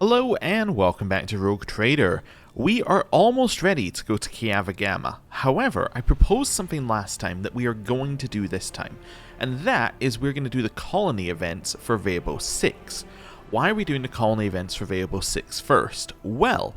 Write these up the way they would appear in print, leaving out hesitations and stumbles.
Hello and welcome back to Rogue Trader. We are almost ready to go to Kiava Gamma. However, I proposed something last time that we are going to do this time, and that is we're going to do the colony events for Vabo 6. Why are we doing the colony events for Vabo 6 first? Well,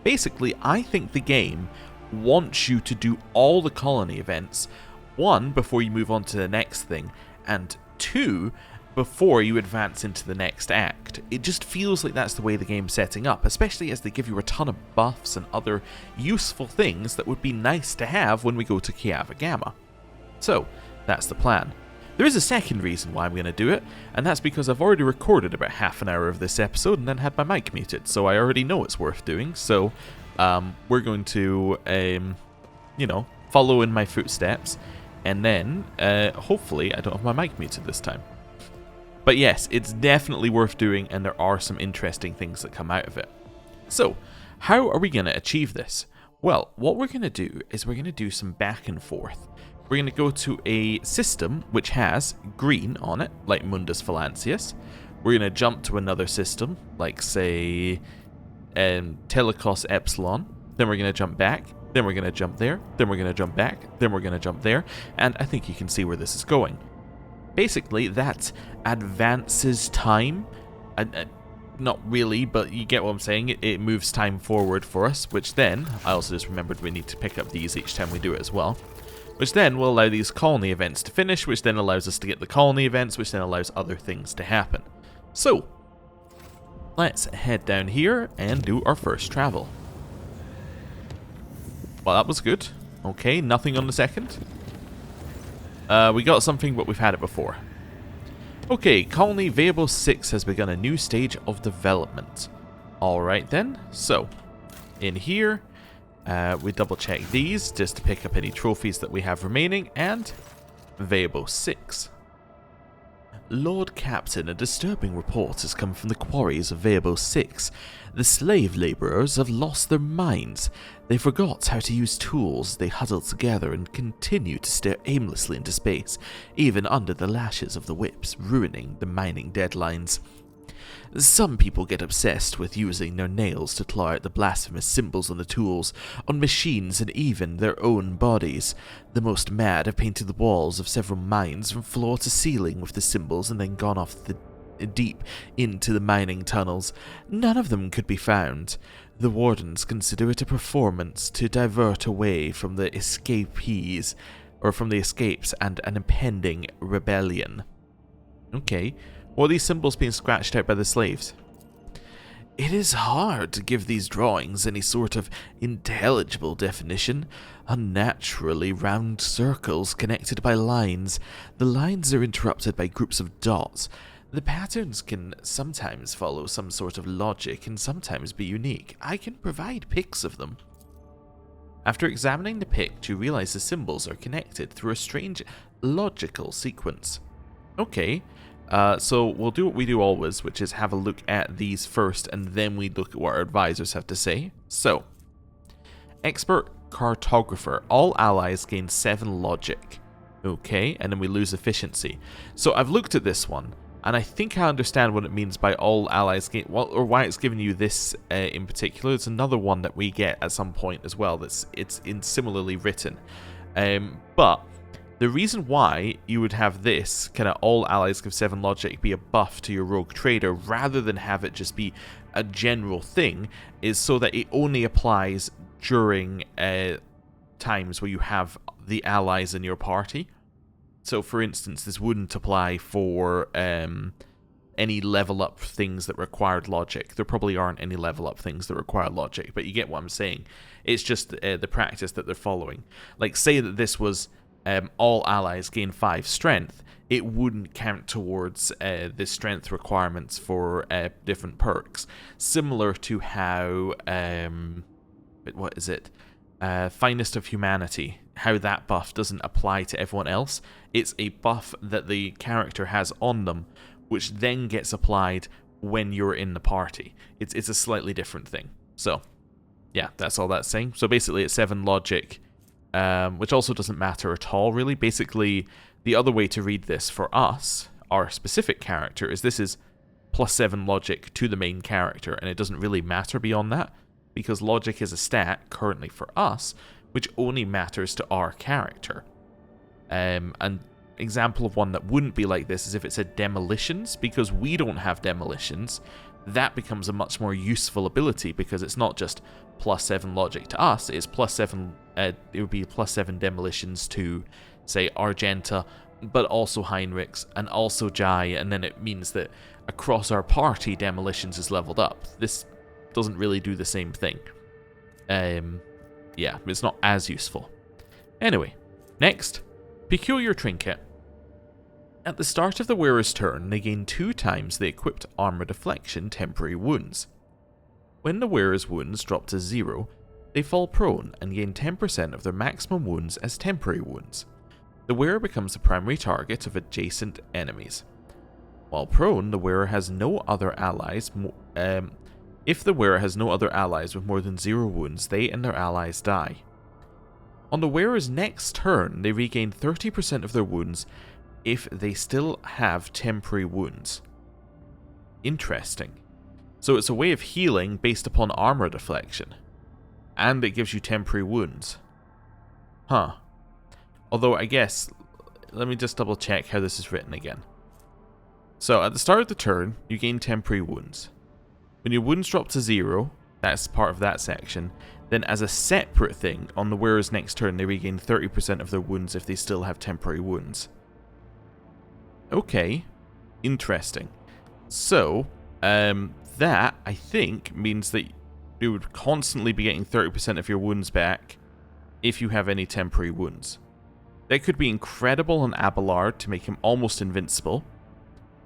basically I think the game wants you to do all the colony events, one, before you move on to the next thing, and two, before you advance into the next act. It just feels like that's the way the game's setting up, especially as they give you a ton of buffs and other useful things that would be nice to have when we go to Kiava Gamma. So, that's the plan. There is a second reason why I'm going to do it, and that's because I've already recorded about half an hour of this episode and then had my mic muted, so I already know it's worth doing, so we're going to, follow in my footsteps, and then, hopefully, I don't have my mic muted this time. But yes, it's definitely worth doing, and there are some interesting things that come out of it. So, how are we going to achieve this? Well, what we're going to do is we're going to do some back and forth. We're going to go to a system which has green on it, like Mundus Valancius. We're going to jump to another system, like, say, Telecos Epsilon. Then we're going to jump back. Then we're going to jump there. Then we're going to jump back. Then we're going to jump there. And I think you can see where this is going. Basically, that advances time. Not really, but you get what I'm saying. It moves time forward for us, which then, I also just remembered we need to pick up these each time we do it as well, which then will allow these colony events to finish, which then allows us to get the colony events, which then allows other things to happen. So, let's head down here and do our first travel. Well, that was good. Okay, nothing on the second. We got something, but we've had it before. Okay, Colony Vabo 6 has begun a new stage of development. Alright then, so, in here, we double check these, just to pick up any trophies that we have remaining, and Vabo 6. Lord Captain, a disturbing report has come from the quarries of Vabo 6. The slave labourers have lost their minds. They forgot how to use tools. They huddle together and continue to stare aimlessly into space, even under the lashes of the whips, ruining the mining deadlines. Some people get obsessed with using their nails to claw out the blasphemous symbols on the tools, on machines, and even their own bodies. The most mad have painted the walls of several mines from floor to ceiling with the symbols and then gone off deep into the mining tunnels. None of them could be found. The wardens consider it a performance to divert away from the escapees, or from the escapes and an impending rebellion. Okay. Or are these symbols being scratched out by the slaves? It is hard to give these drawings any sort of intelligible definition. Unnaturally round circles connected by lines. The lines are interrupted by groups of dots. The patterns can sometimes follow some sort of logic and sometimes be unique. I can provide pics of them. After examining the pic, you realize the symbols are connected through a strange logical sequence. Okay. So we'll do what we do always, which is have a look at these first, and then we look at what our advisors have to say. So, Expert Cartographer. All allies gain 7 logic. Okay, and then we lose efficiency. So I've looked at this one, and I think I understand what it means by all allies gain, well, or why it's giving you this in particular. It's another one that we get at some point as well. It's similarly written, but the reason why you would have this, kind of all allies give 7 logic, be a buff to your rogue trader, rather than have it just be a general thing, is so that it only applies during times where you have the allies in your party. So, for instance, this wouldn't apply for any level up things that required logic. There probably aren't any level up things that require logic, but you get what I'm saying. It's just the practice that they're following. Like, say that this was all allies gain 5 strength, it wouldn't count towards the strength requirements for different perks. Similar to how, what is it? Finest of Humanity, how that buff doesn't apply to everyone else. It's a buff that the character has on them, which then gets applied when you're in the party. It's a slightly different thing. So, yeah, that's all that's saying. So basically it's 7 logic, which also doesn't matter at all, really. Basically, the other way to read this for us, our specific character, is this is +7 logic to the main character, and it doesn't really matter beyond that, because logic is a stat, currently for us, which only matters to our character. An example of one that wouldn't be like this is if it said demolitions, because we don't have demolitions. That becomes a much more useful ability, because it's not just +7 logic to us, it's +7, it would be +7 demolitions to, say, Argenta, but also Heinrichs, and also Jai, and then it means that across our party, demolitions is leveled up. This doesn't really do the same thing. Yeah, it's not as useful. Anyway, next, Peculiar Trinket. At the start of the wearer's turn, they gain 2 times the equipped armor deflection temporary wounds. When the wearer's wounds drop to 0, they fall prone and gain 10% of their maximum wounds as temporary wounds. The wearer becomes the primary target of adjacent enemies. While prone, the wearer has no other allies. If the wearer has no other allies with more than 0 wounds, they and their allies die. On the wearer's next turn, they regain 30% of their wounds if they still have temporary wounds. Interesting. So it's a way of healing based upon armor deflection. And it gives you temporary wounds. Huh. Although I guess, let me just double check how this is written again. So at the start of the turn, you gain temporary wounds. When your wounds drop to 0, that's part of that section, then as a separate thing, on the wearer's next turn, they regain 30% of their wounds if they still have temporary wounds. Okay, interesting. So, that, I think, means that you would constantly be getting 30% of your wounds back if you have any temporary wounds. That could be incredible on Abelard to make him almost invincible.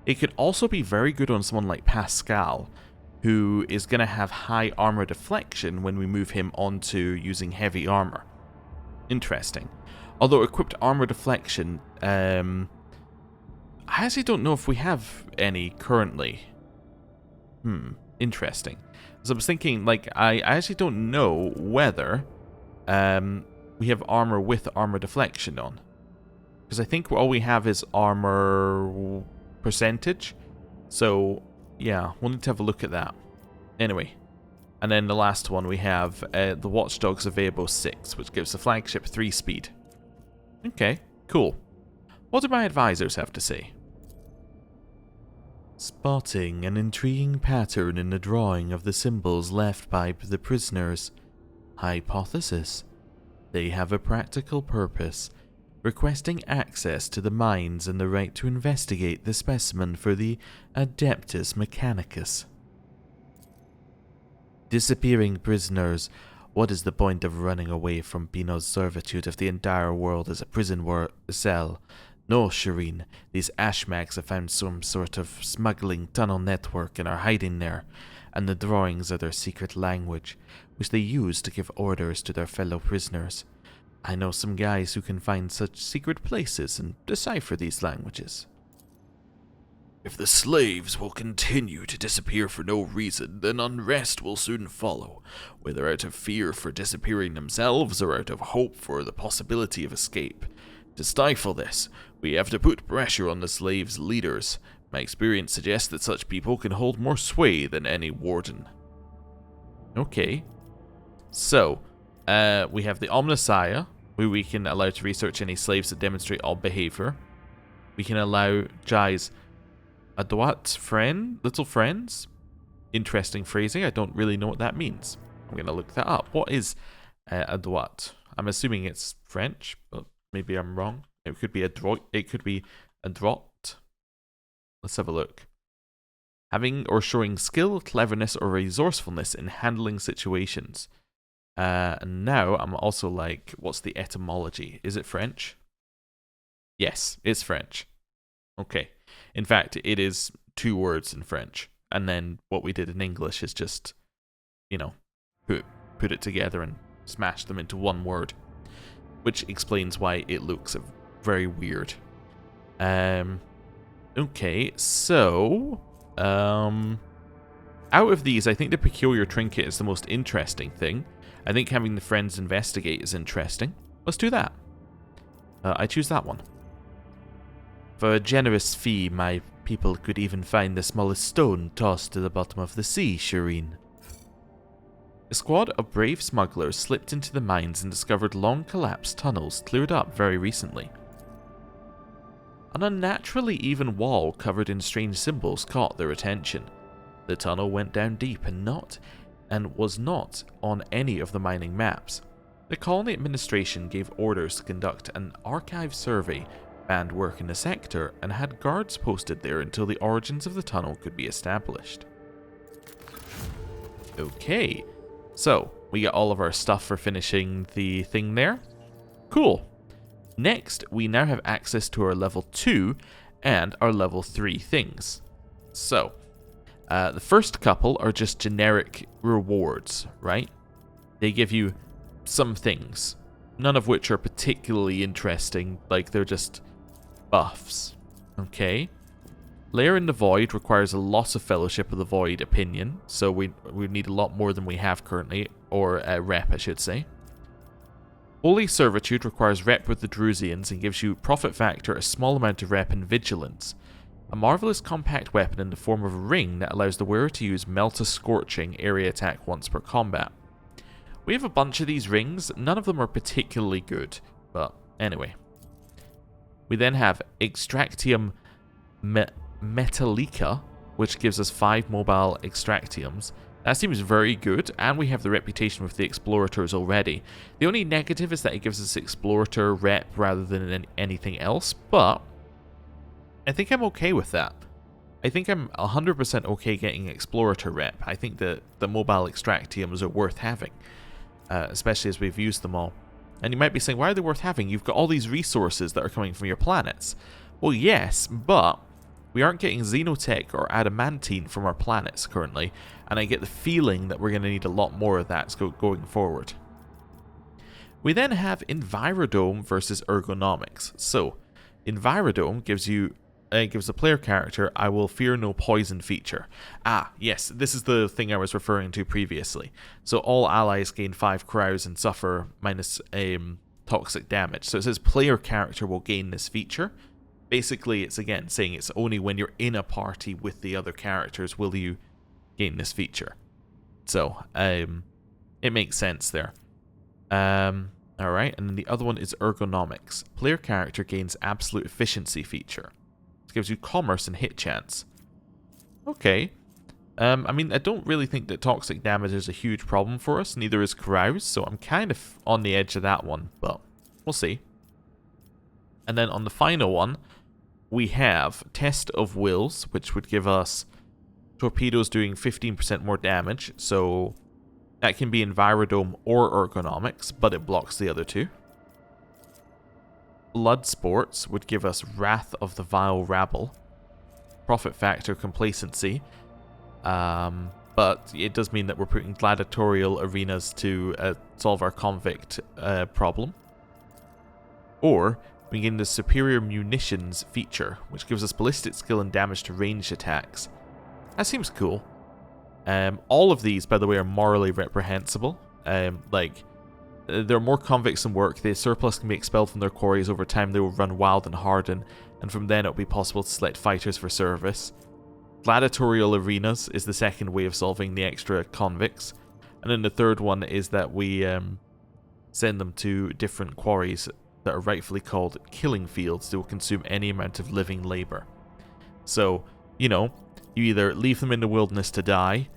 It could also be very good on someone like Pascal, who is going to have high armor deflection when we move him onto using heavy armor. Interesting. Although equipped armor deflection, I actually don't know if we have any currently. Interesting. So I was thinking, like, I actually don't know whether we have armor with armor deflection on. Because I think all we have is armor percentage. So, yeah, we'll need to have a look at that. Anyway. And then the last one we have the Watchdogs of Aebo 6, which gives the flagship 3 speed. Okay, cool. What do my advisors have to say? Spotting an intriguing pattern in the drawing of the symbols left by the prisoners. Hypothesis. They have a practical purpose, requesting access to the mines and the right to investigate the specimen for the Adeptus Mechanicus. Disappearing prisoners. What is the point of running away from Bino's servitude if the entire world is a prison cell? No, Shireen, these Ashmags have found some sort of smuggling tunnel network and are hiding there, and the drawings are their secret language, which they use to give orders to their fellow prisoners. I know some guys who can find such secret places and decipher these languages. If the slaves will continue to disappear for no reason, then unrest will soon follow, whether out of fear for disappearing themselves or out of hope for the possibility of escape. To stifle this, we have to put pressure on the slaves' leaders. My experience suggests that such people can hold more sway than any warden. Okay. So, we have the Omnissiah, who we can allow to research any slaves that demonstrate odd behavior. We can allow Jai's Adwat little friends. Interesting phrasing. I don't really know what that means. I'm going to look that up. What is Adwat? I'm assuming it's French, but maybe I'm wrong. It could be adroit. It could be adrot. Let's have a look. Having or showing skill, cleverness, or resourcefulness in handling situations. And now I'm also like, what's the etymology? Is it French? Yes, it's French. Okay. In fact, it is 2 words in French. And then what we did in English is just, put it together and smash them into 1 word. Which explains why it looks very weird. Okay, so out of these, I think the Peculiar Trinket is the most interesting thing. I think having the friends investigate is interesting. Let's do that. I choose that one. For a generous fee, my people could even find the smallest stone tossed to the bottom of the sea, Shireen. A squad of brave smugglers slipped into the mines and discovered long collapsed tunnels cleared up very recently. An unnaturally even wall covered in strange symbols caught their attention. The tunnel went down deep and was not on any of the mining maps. The colony administration gave orders to conduct an archive survey, banned work in the sector, and had guards posted there until the origins of the tunnel could be established. Okay, so we got all of our stuff for finishing the thing there. Cool. Next, we now have access to our level 2 and our level 3 things. So, the first couple are just generic rewards, right? They give you some things, none of which are particularly interesting, like they're just buffs. Okay. Lair in the Void requires a loss of Fellowship of the Void opinion, so we need a lot more than we have currently, or rep I should say. Holy Servitude requires rep with the Drusians and gives you profit factor, a small amount of rep, and vigilance. A marvelous compact weapon in the form of a ring that allows the wearer to use Melta Scorching area attack once per combat. We have a bunch of these rings, none of them are particularly good, but anyway. We then have Extractium Metallica, which gives us 5 mobile Extractiums. That seems very good, and we have the reputation with the Explorators already. The only negative is that it gives us Explorator rep rather than anything else, but I think I'm okay with that. I think I'm 100% okay getting Explorator rep. I think that the mobile Extractiums are worth having, especially as we've used them all. And you might be saying, why are they worth having? You've got all these resources that are coming from your planets. Well, yes, but we aren't getting Xenotech or Adamantine from our planets currently, and I get the feeling that we're going to need a lot more of that going forward. We then have Envirodome versus Ergonomics. So, Envirodome gives the player character I will fear no poison feature. Ah, yes, this is the thing I was referring to previously. So all allies gain 5 crows and suffer minus toxic damage. So it says player character will gain this feature. Basically, it's again saying it's only when you're in a party with the other characters will you gain this feature. So, it makes sense there. Alright, and then the other one is Ergonomics. Player character gains absolute efficiency feature. It gives you commerce and hit chance. Okay. I mean, I don't really think that toxic damage is a huge problem for us, neither is carouse, so I'm kind of on the edge of that one, but we'll see. And then on the final one, we have Test of Wills, which would give us torpedoes doing 15% more damage, so that can be Envirodome or Ergonomics, but it blocks the other two. Blood Sports would give us Wrath of the Vile Rabble, Profit Factor Complacency, but it does mean that we're putting gladiatorial arenas to solve our convict problem. Or we gain the Superior Munitions feature, which gives us ballistic skill and damage to ranged attacks. That seems cool. All of these, by the way, are morally reprehensible. There are more convicts than work. The surplus can be expelled from their quarries. Over time, they will run wild and harden, and from then it will be possible to select fighters for service. Gladiatorial arenas is the second way of solving the extra convicts. And then the third one is that we send them to different quarries that are rightfully called killing fields. They will consume any amount of living labor. So, you know, you either leave them in the wilderness to die,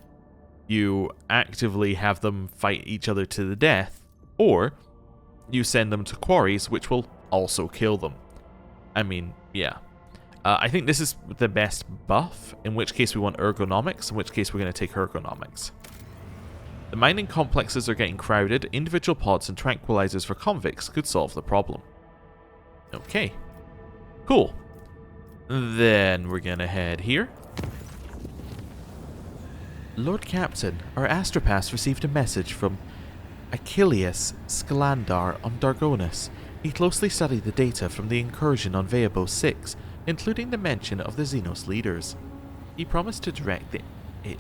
you actively have them fight each other to the death, or you send them to quarries which will also kill them. I mean, yeah. I think this is the best buff, in which case we want Ergonomics, in which case we're going to take Ergonomics. The mining complexes are getting crowded. Individual pods and tranquilizers for convicts could solve the problem. Okay. Cool. Then we're going to head here. Lord Captain, our Astropass received a message from Achilles Skalandar on Dargonus. He closely studied the data from the incursion on Veabo 6, including the mention of the Xenos leaders. He promised to direct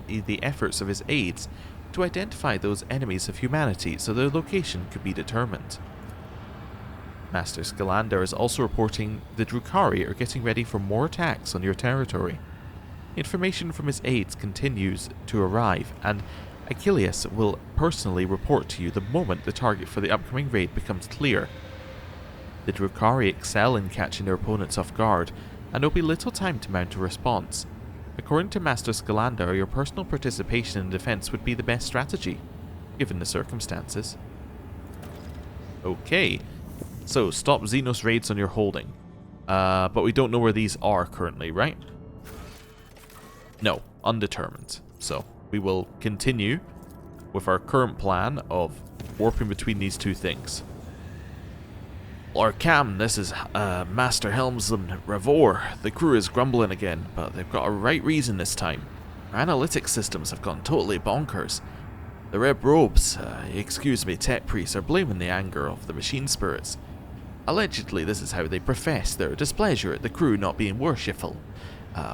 the efforts of his aides to identify those enemies of humanity so their location could be determined. Master Scalander is also reporting the Drukhari are getting ready for more attacks on your territory. Information from his aides continues to arrive, and Achilles will personally report to you the moment the target for the upcoming raid becomes clear. The Drukhari excel in catching their opponents off guard, and there will be little time to mount a response. According to Master Scalander, your personal participation in defense would be the best strategy, given the circumstances. Okay, so stop Xenos raids on your holding. But we don't know where these are currently, right? No, undetermined. So we will continue with our current plan of warping between these two things. Lord Cam, this is Master Helmsman Ravor. The crew is grumbling again, but they've got a right reason this time. Our analytics systems have gone totally bonkers. The Red Robes, excuse me, tech priests, are blaming the anger of the machine spirits. Allegedly, this is how they profess their displeasure at the crew not being worshipful.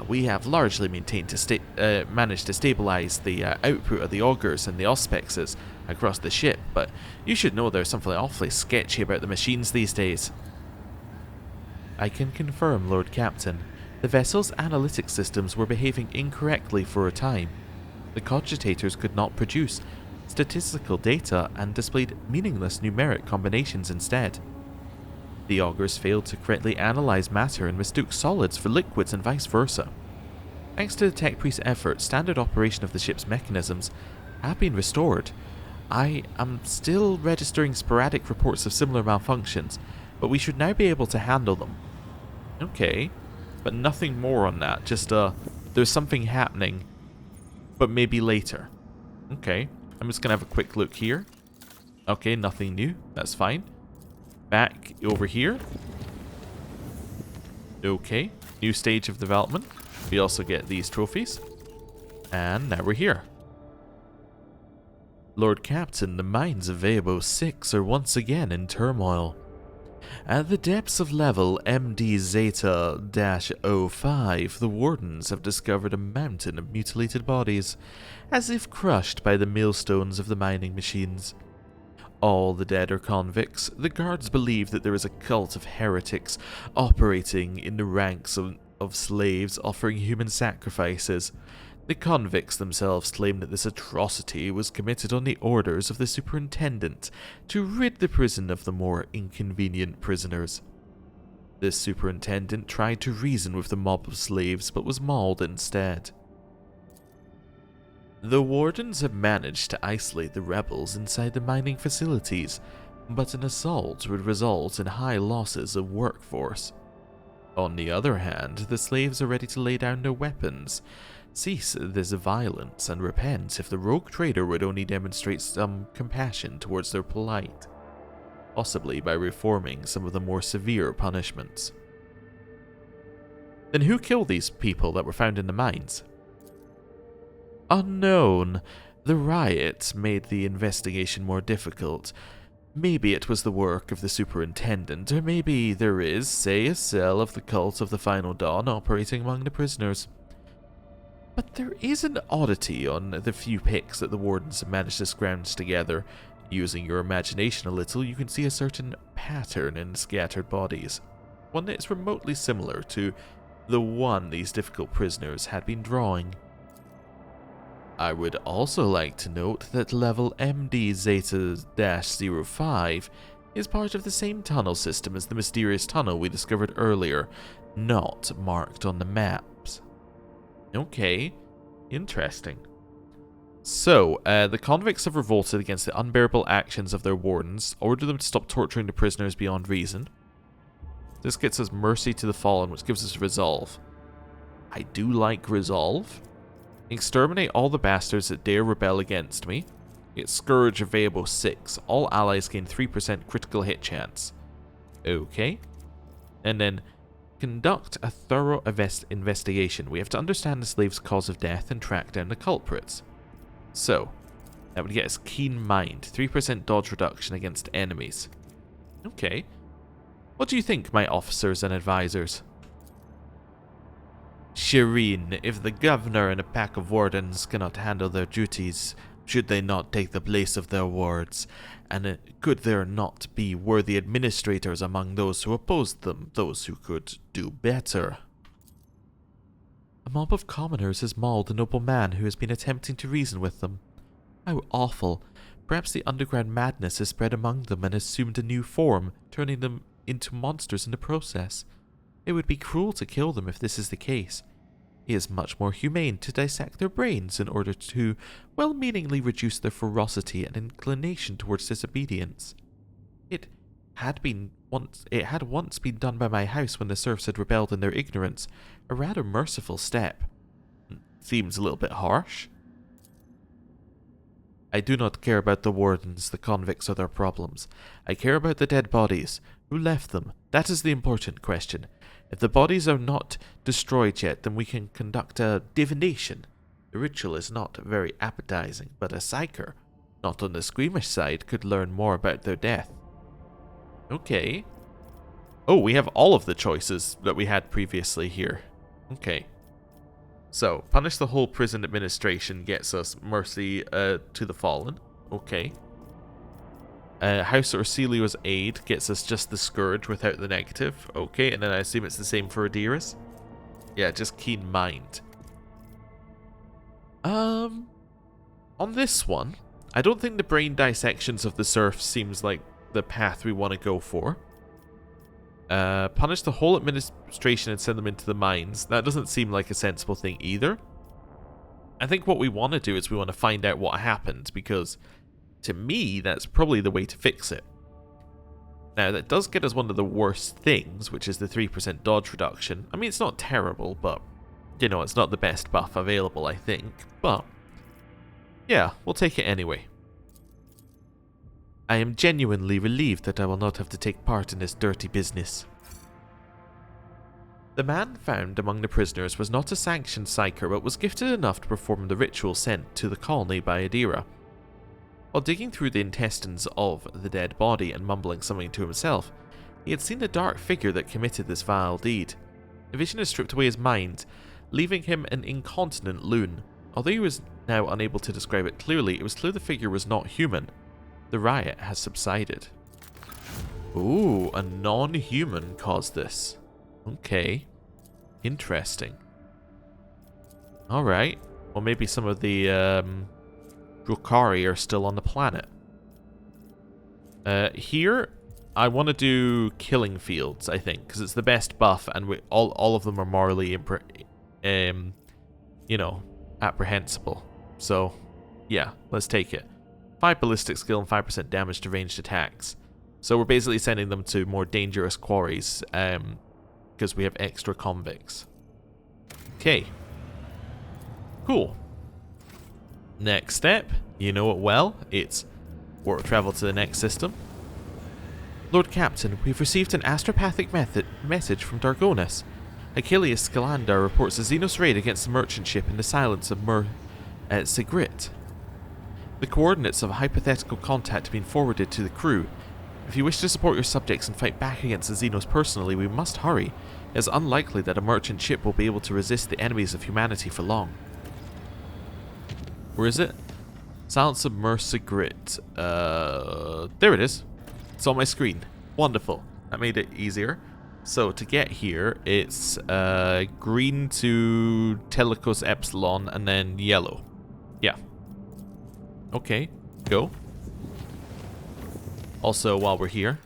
We have largely managed to stabilize the output of the augurs and the auspexes across the ship, but you should know there's something awfully sketchy about the machines these days. I can confirm, Lord Captain. The vessel's analytic systems were behaving incorrectly for a time. The cogitators could not produce statistical data and displayed meaningless numeric combinations instead. The augurs failed to correctly analyze matter and mistook solids for liquids and vice versa. Thanks to the tech priest's efforts, standard operation of the ship's mechanisms have been restored. I am still registering sporadic reports of similar malfunctions, but we should now be able to handle them. Okay, but nothing more on that, just there's something happening, but maybe later. Okay, I'm just gonna have a quick look here. Okay, nothing new, that's fine. Back over here. Okay, new stage of development. We also get these trophies. And now we're here. Lord Captain, the mines of Veabo 6 are once again in turmoil. At the depths of level MD Zeta-05, the Wardens have discovered a mountain of mutilated bodies, as if crushed by the millstones of the mining machines. All the dead are convicts. The guards believe that there is a cult of heretics operating in the ranks of slaves offering human sacrifices. The convicts themselves claim that this atrocity was committed on the orders of the superintendent to rid the prison of the more inconvenient prisoners. This superintendent tried to reason with the mob of slaves but was mauled instead. The Wardens have managed to isolate the rebels inside the mining facilities, but an assault would result in high losses of workforce. On the other hand, the slaves are ready to lay down their weapons, cease this violence, and repent if the rogue trader would only demonstrate some compassion towards their plight, possibly by reforming some of the more severe punishments. Then who killed these people that were found in the mines? Unknown. The riot made the investigation more difficult. Maybe it was the work of the superintendent, or maybe there is, say, a cell of the cult of the Final Dawn operating among the prisoners. But there is an oddity on the few pics that the Wardens have managed to scrounge together. Using your imagination a little, you can see a certain pattern in scattered bodies, one that is remotely similar to the one these difficult prisoners had been drawing. I would also like to note that level MD Zeta-05 is part of the same tunnel system as the mysterious tunnel we discovered earlier, not marked on the maps. Okay, interesting. So, the convicts have revolted against the unbearable actions of their wardens, ordered them to stop torturing the prisoners beyond reason. This gets us mercy to the fallen, which gives us resolve. I do like resolve. Exterminate all the bastards that dare rebel against me. Get Scourge of Veabo 6. All allies gain 3% critical hit chance. Okay. And then conduct a thorough investigation. We have to understand the slave's cause of death and track down the culprits. So, that would get us Keen Mind. 3% dodge reduction against enemies. Okay. What do you think, my officers and advisors? Shireen, if the governor and a pack of wardens cannot handle their duties, Should they not take the place of their wards? And could there not be worthy administrators among those who opposed them, those who could do better? A mob of commoners has mauled a noble man who has been attempting to reason with them. How awful. Perhaps the underground madness has spread among them and assumed a new form, turning them into monsters in the process. It would be cruel to kill them if this is the case. It is much more humane to dissect their brains in order to well-meaningly reduce their ferocity and inclination towards disobedience. It had once been done by my house when the serfs had rebelled in their ignorance, a rather merciful step. Seems a little bit harsh. I do not care about the wardens, the convicts, or their problems. I care about the dead bodies. Who left them? That is the important question. If the bodies are not destroyed yet, then we can conduct a divination. The ritual is not very appetizing, but a psyker, not on the squeamish side, could learn more about their death. Okay. Oh, we have all of the choices that we had previously here. Okay. So, punish the whole prison administration gets us mercy to the fallen. Okay. House Orsilio's aid gets us just the scourge without the negative. Okay, and then I assume it's the same for Adiras. Yeah, just keen mind. On this one, I don't think the brain dissections of the serfs seems like the path we want to go for. Punish the whole administration and send them into the mines. That doesn't seem like a sensible thing either. I think what we want to do is we want to find out what happened, because to me, that's probably the way to fix it. Now, that does get us one of the worst things, which is the 3% dodge reduction. I mean, it's not terrible, but, you know, it's not the best buff available, I think. But, yeah, we'll take it anyway. I am genuinely relieved that I will not have to take part in this dirty business. The man found among the prisoners was not a sanctioned psyker, but was gifted enough to perform the ritual sent to the colony by Adira. While digging through the intestines of the dead body and mumbling something to himself, he had seen the dark figure that committed this vile deed. A vision had stripped away his mind, leaving him an incontinent loon. Although he was now unable to describe it clearly, it was clear the figure was not human. The riot has subsided. Ooh, a non-human caused this. Okay. Interesting. Alright. Well, maybe some of the Drukhari are still on the planet. Here, I want to do Killing Fields, I think, because it's the best buff, and all of them are morally, you know, apprehensible. So, yeah, let's take it. 5 ballistic skill and 5% damage to ranged attacks. So we're basically sending them to more dangerous quarries, because we have extra convicts. Okay. Cool. Next step, you know it well, it's warp travel to the next system. Lord Captain, we've received an astropathic message from Dargonis. Achilles Scalandar reports a Xenos raid against the merchant ship in the silence of Sigrit. The coordinates of a hypothetical contact have been forwarded to the crew. If you wish to support your subjects and fight back against the Xenos personally, we must hurry. It is unlikely that a merchant ship will be able to resist the enemies of humanity for long. Where is it? Silence of Sigrit. There it is. It's on my screen. Wonderful. That made it easier. So to get here, it's green to Telecos Epsilon and then yellow. Yeah. Okay, go. Also, while we're here.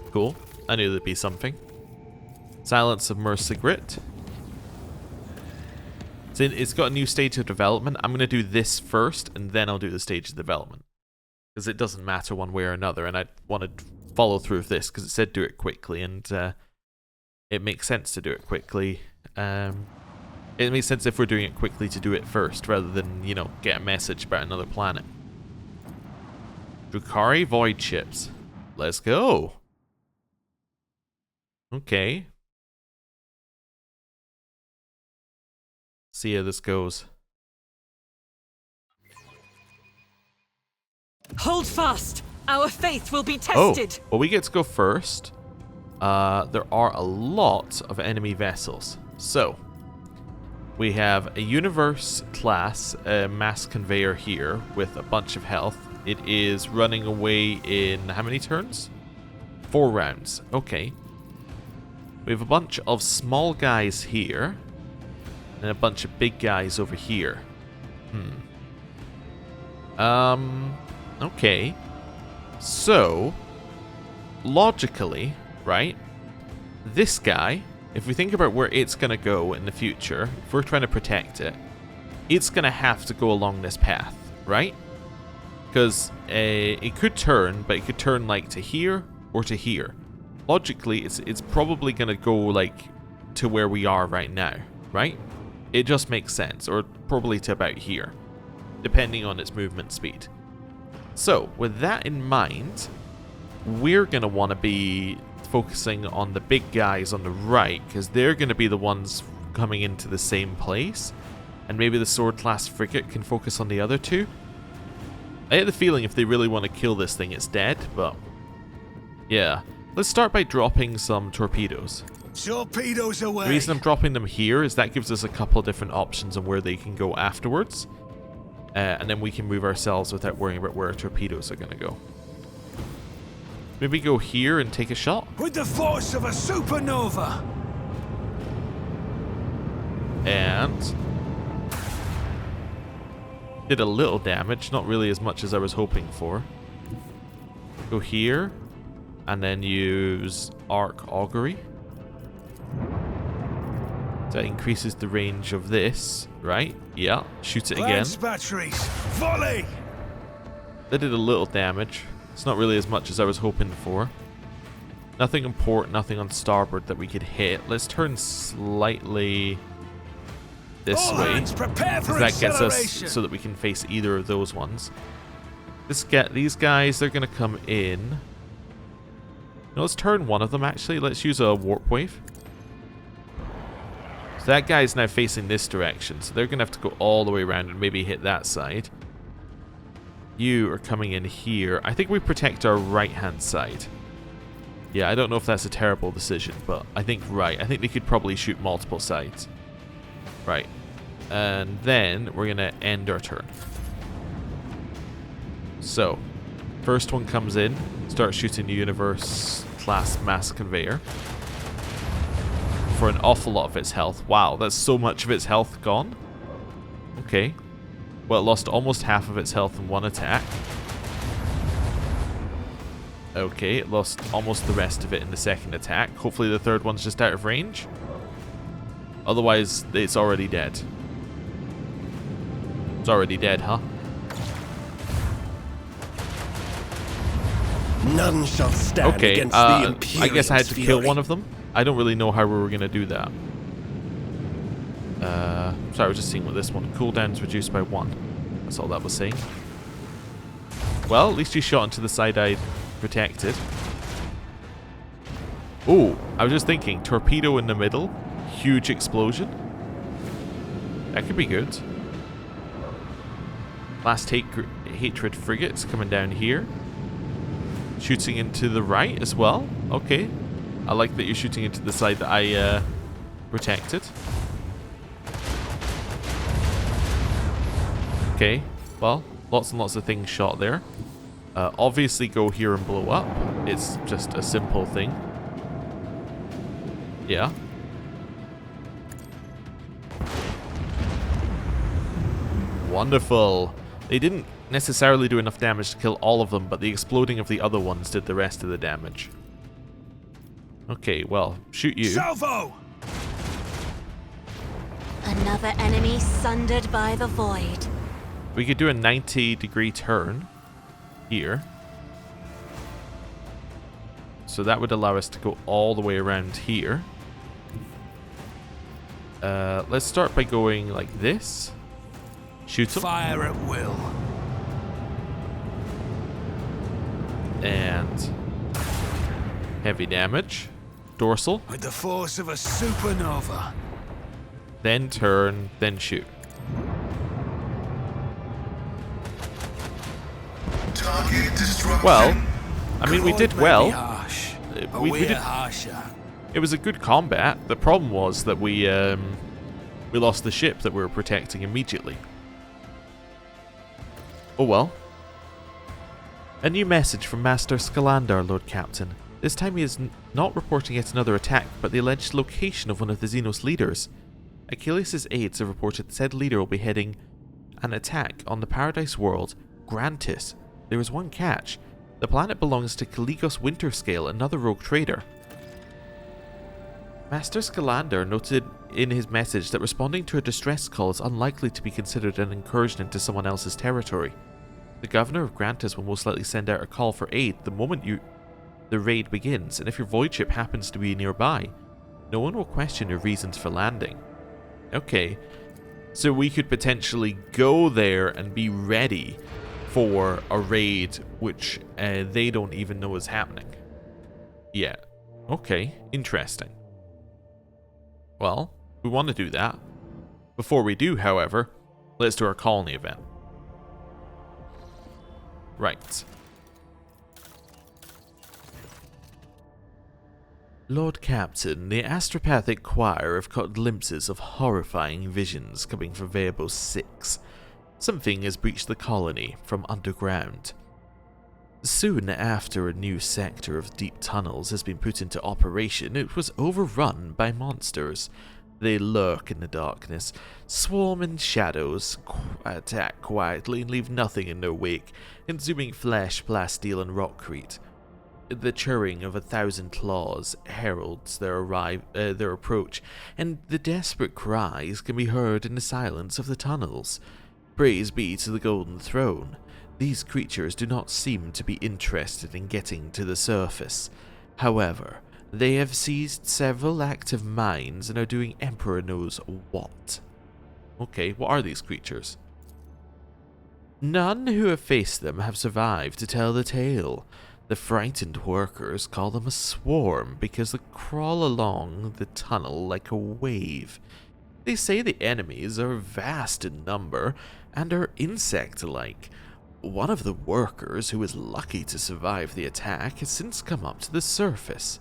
Cool. I knew there'd be something. Silence of Sigrit. So it's got a new stage of development. I'm going to do this first, and then I'll do the stage of development. Because it doesn't matter one way or another, and I want to follow through with this, because it said do it quickly, and it makes sense to do it quickly. It makes sense if we're doing it quickly to do it first, rather than, you know, get a message about another planet. Drukhari void ships. Let's go. Okay. See how this goes. Hold fast! Our faith will be tested! Oh, well, we get to go first. There are a lot of enemy vessels. So, We have a universe class mass conveyor here with a bunch of health. It is running away in how many turns? 4 rounds. Okay. We have a bunch of small guys here and a bunch of big guys over here. Okay. So, logically, right? This guy, if we think about where it's going to go in the future, if we're trying to protect it, it's going to have to go along this path, right? Because it could turn, but it could turn like to here or to here. Logically, it's probably going to go like to where we are right now, right? It just makes sense, or probably to about here, depending on its movement speed. So, with that in mind, we're going to want to be focusing on the big guys on the right, because they're going to be the ones coming into the same place, and maybe the sword class frigate can focus on the other two. I get the feeling if they really want to kill this thing, it's dead, but yeah. Let's start by dropping some torpedoes. Torpedoes away. The reason I'm dropping them here is that gives us a couple of different options on where they can go afterwards. And then we can move ourselves without worrying about where our torpedoes are going to go. Maybe go here and take a shot. With the force of a supernova. And did a little damage, not really as much as I was hoping for. Go here and then use arc augury. That increases the range of this, right? Yeah, shoot it again. Batteries, volley. That did a little damage. It's not really as much as I was hoping for. Nothing on port, nothing on starboard that we could hit. Let's turn slightly this way. That gets us so that we can face either of those ones. These guys, they're going to come in. No, let's turn one of them actually. Let's use a warp wave. So that guy's now facing this direction, so they're going to have to go all the way around and maybe hit that side. You are coming in here. I think we protect our right-hand side. Yeah, I don't know if that's a terrible decision, but I think right. I think they could probably shoot multiple sides. Right. And then we're going to end our turn. So, first one comes in, starts shooting the universe class mass conveyor. For an awful lot of its health. Wow, that's so much of its health gone. Okay. Well, it lost almost half of its health in one attack. Okay, it lost almost the rest of it in the second attack. Hopefully the third one's just out of range. Otherwise, it's already dead. It's already dead, huh? None shall stand against the Imperium's I guess I had to fury. kill one of them. I don't really know how we were going to do that. Sorry, I was just seeing what this one. Cooldown's reduced by 1. That's all that was saying. Well, at least you shot into the side I protected. Oh, I was just thinking. Torpedo in the middle. Huge explosion. That could be good. Last hatred frigates coming down here. Shooting into the right as well. Okay. I like that you're shooting into the side that I protected. Okay, well, lots and lots of things shot there. Obviously go here and blow up. It's just a simple thing. Yeah. Wonderful. They didn't necessarily do enough damage to kill all of them, but the exploding of the other ones did the rest of the damage. Okay, well, shoot you. Salvo! Another enemy sundered by the void. We could do a 90-degree turn here. So that would allow us to go all the way around here. Let's start by going like this. Shoot them. Fire at will. And heavy damage. Dorsal. With the force of a supernova. Then turn, then shoot. Target destruction. Well, I mean, we did well. Harsh, We did. harsher. It was a good combat. The problem was that we We lost the ship that we were protecting immediately. Oh well. A new message from Master Scalander, Lord Captain. This time he is not reporting yet another attack, but the alleged location of one of the Xenos leaders. Achilles' aides have reported said leader will be heading an attack on the paradise world, Grantis. There is one catch. The planet belongs to Caligos Winterscale, another rogue trader. Master Scalander noted in his message that responding to a distress call is unlikely to be considered an incursion into someone else's territory. The governor of Grantis will most likely send out a call for aid the moment the raid begins, and if your void ship happens to be nearby, no one will question your reasons for landing. Okay, so we could potentially go there and be ready for a raid which they don't even know is happening. Yeah, okay, interesting. Well, we want to do that. Before we do, however, let's do our colony event. Right. Lord Captain, the astropathic choir have caught glimpses of horrifying visions coming from Variable 6. Something has breached the colony from underground. Soon after a new sector of deep tunnels has been put into operation, it was overrun by monsters. They lurk in the darkness, swarm in shadows, attack quietly and leave nothing in their wake, consuming flesh, plasteel and rockcrete. The churring of 1,000 claws heralds their approach, and the desperate cries can be heard in the silence of the tunnels. Praise be to the Golden Throne. These creatures do not seem to be interested in getting to the surface. However, they have seized several active mines and are doing Emperor knows what. Okay, what are these creatures? None who have faced them have survived to tell the tale. The frightened workers call them a swarm because they crawl along the tunnel like a wave. They say the enemies are vast in number and are insect-like. One of the workers, who was lucky to survive the attack, has since come up to the surface.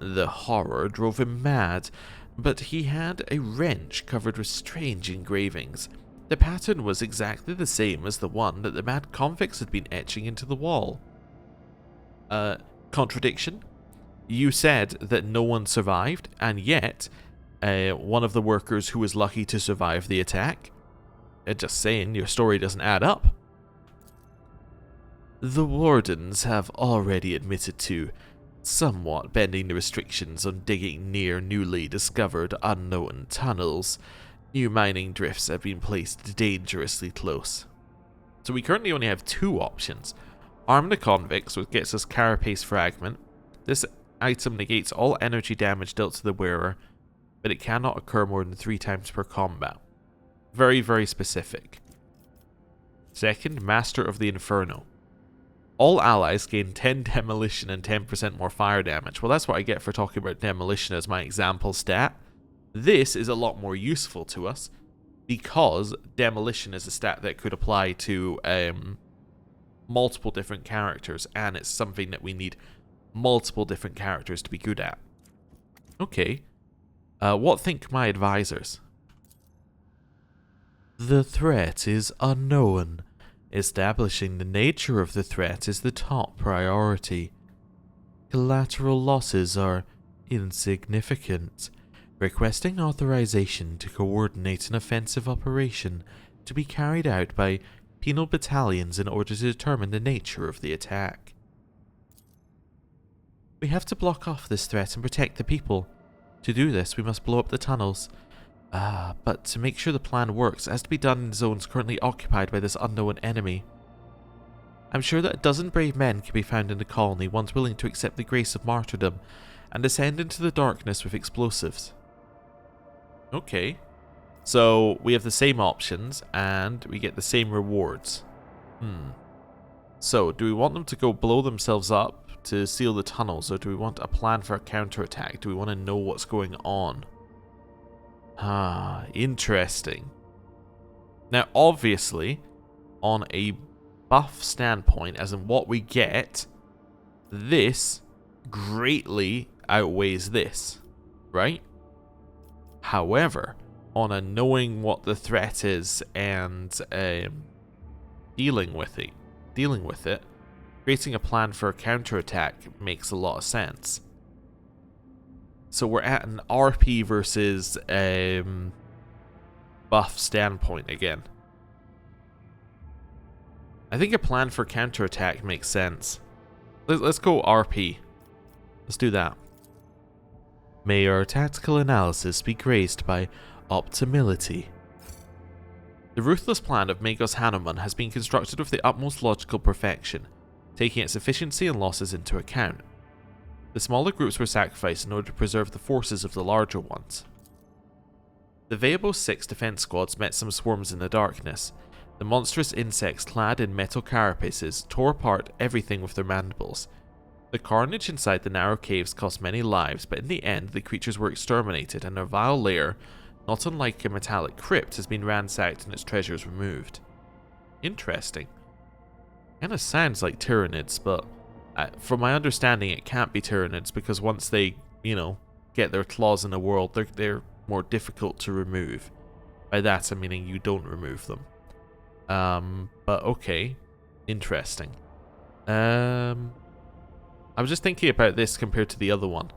The horror drove him mad, but he had a wrench covered with strange engravings. The pattern was exactly the same as the one that the mad convicts had been etching into the wall. Contradiction? You said that no one survived, and yet, one of the workers who was lucky to survive the attack? Just saying, your story doesn't add up. The wardens have already admitted to somewhat bending the restrictions on digging near newly discovered unknown tunnels. New mining drifts have been placed dangerously close. So we currently only have two options. Arm the convicts, which gets us carapace fragment. This item negates all energy damage dealt to the wearer, but it cannot occur more than 3 times per combat. Very, very specific. Second, Master of the Inferno. All allies gain 10 demolition and 10% more fire damage. Well, that's what I get for talking about demolition as my example stat. This is a lot more useful to us because demolition is a stat that could apply to multiple different characters, and it's something that we need multiple different characters to be good at. Okay. What think my advisors? The threat is unknown. Establishing the nature of the threat is the top priority. Collateral losses are insignificant. Requesting authorization to coordinate an offensive operation to be carried out by penal battalions in order to determine the nature of the attack. We have to block off this threat and protect the people. To do this, we must blow up the tunnels. But to make sure the plan works, it has to be done in zones currently occupied by this unknown enemy. I'm sure that a dozen brave men can be found in the colony, ones willing to accept the grace of martyrdom and descend into the darkness with explosives. Okay. So, we have the same options, and we get the same rewards. So, do we want them to go blow themselves up to seal the tunnels, or do we want a plan for a counterattack? Do we want to know what's going on? Interesting. Now, obviously, on a buff standpoint, as in what we get, this greatly outweighs this, right? However, on a knowing what the threat is and dealing with it, creating a plan for a counterattack makes a lot of sense. So we're at an RP versus buff standpoint again. I think a plan for counterattack makes sense. Let's go RP. Let's do that. May our tactical analysis be graced by optimality. The ruthless plan of Magos Hanuman has been constructed with the utmost logical perfection, taking its efficiency and losses into account. The smaller groups were sacrificed in order to preserve the forces of the larger ones. The Veabo 6 defense squads met some swarms in the darkness. The monstrous insects clad in metal carapaces tore apart everything with their mandibles. The carnage inside the narrow caves cost many lives, but in the end the creatures were exterminated and their vile lair, not unlike a metallic crypt, has been ransacked and its treasures removed. Interesting. Kinda sounds like Tyranids, but from my understanding it can't be Tyranids because once they, get their claws in the world, they're more difficult to remove. By that I'm meaning you don't remove them. But okay. Interesting. I was just thinking about this compared to the other one.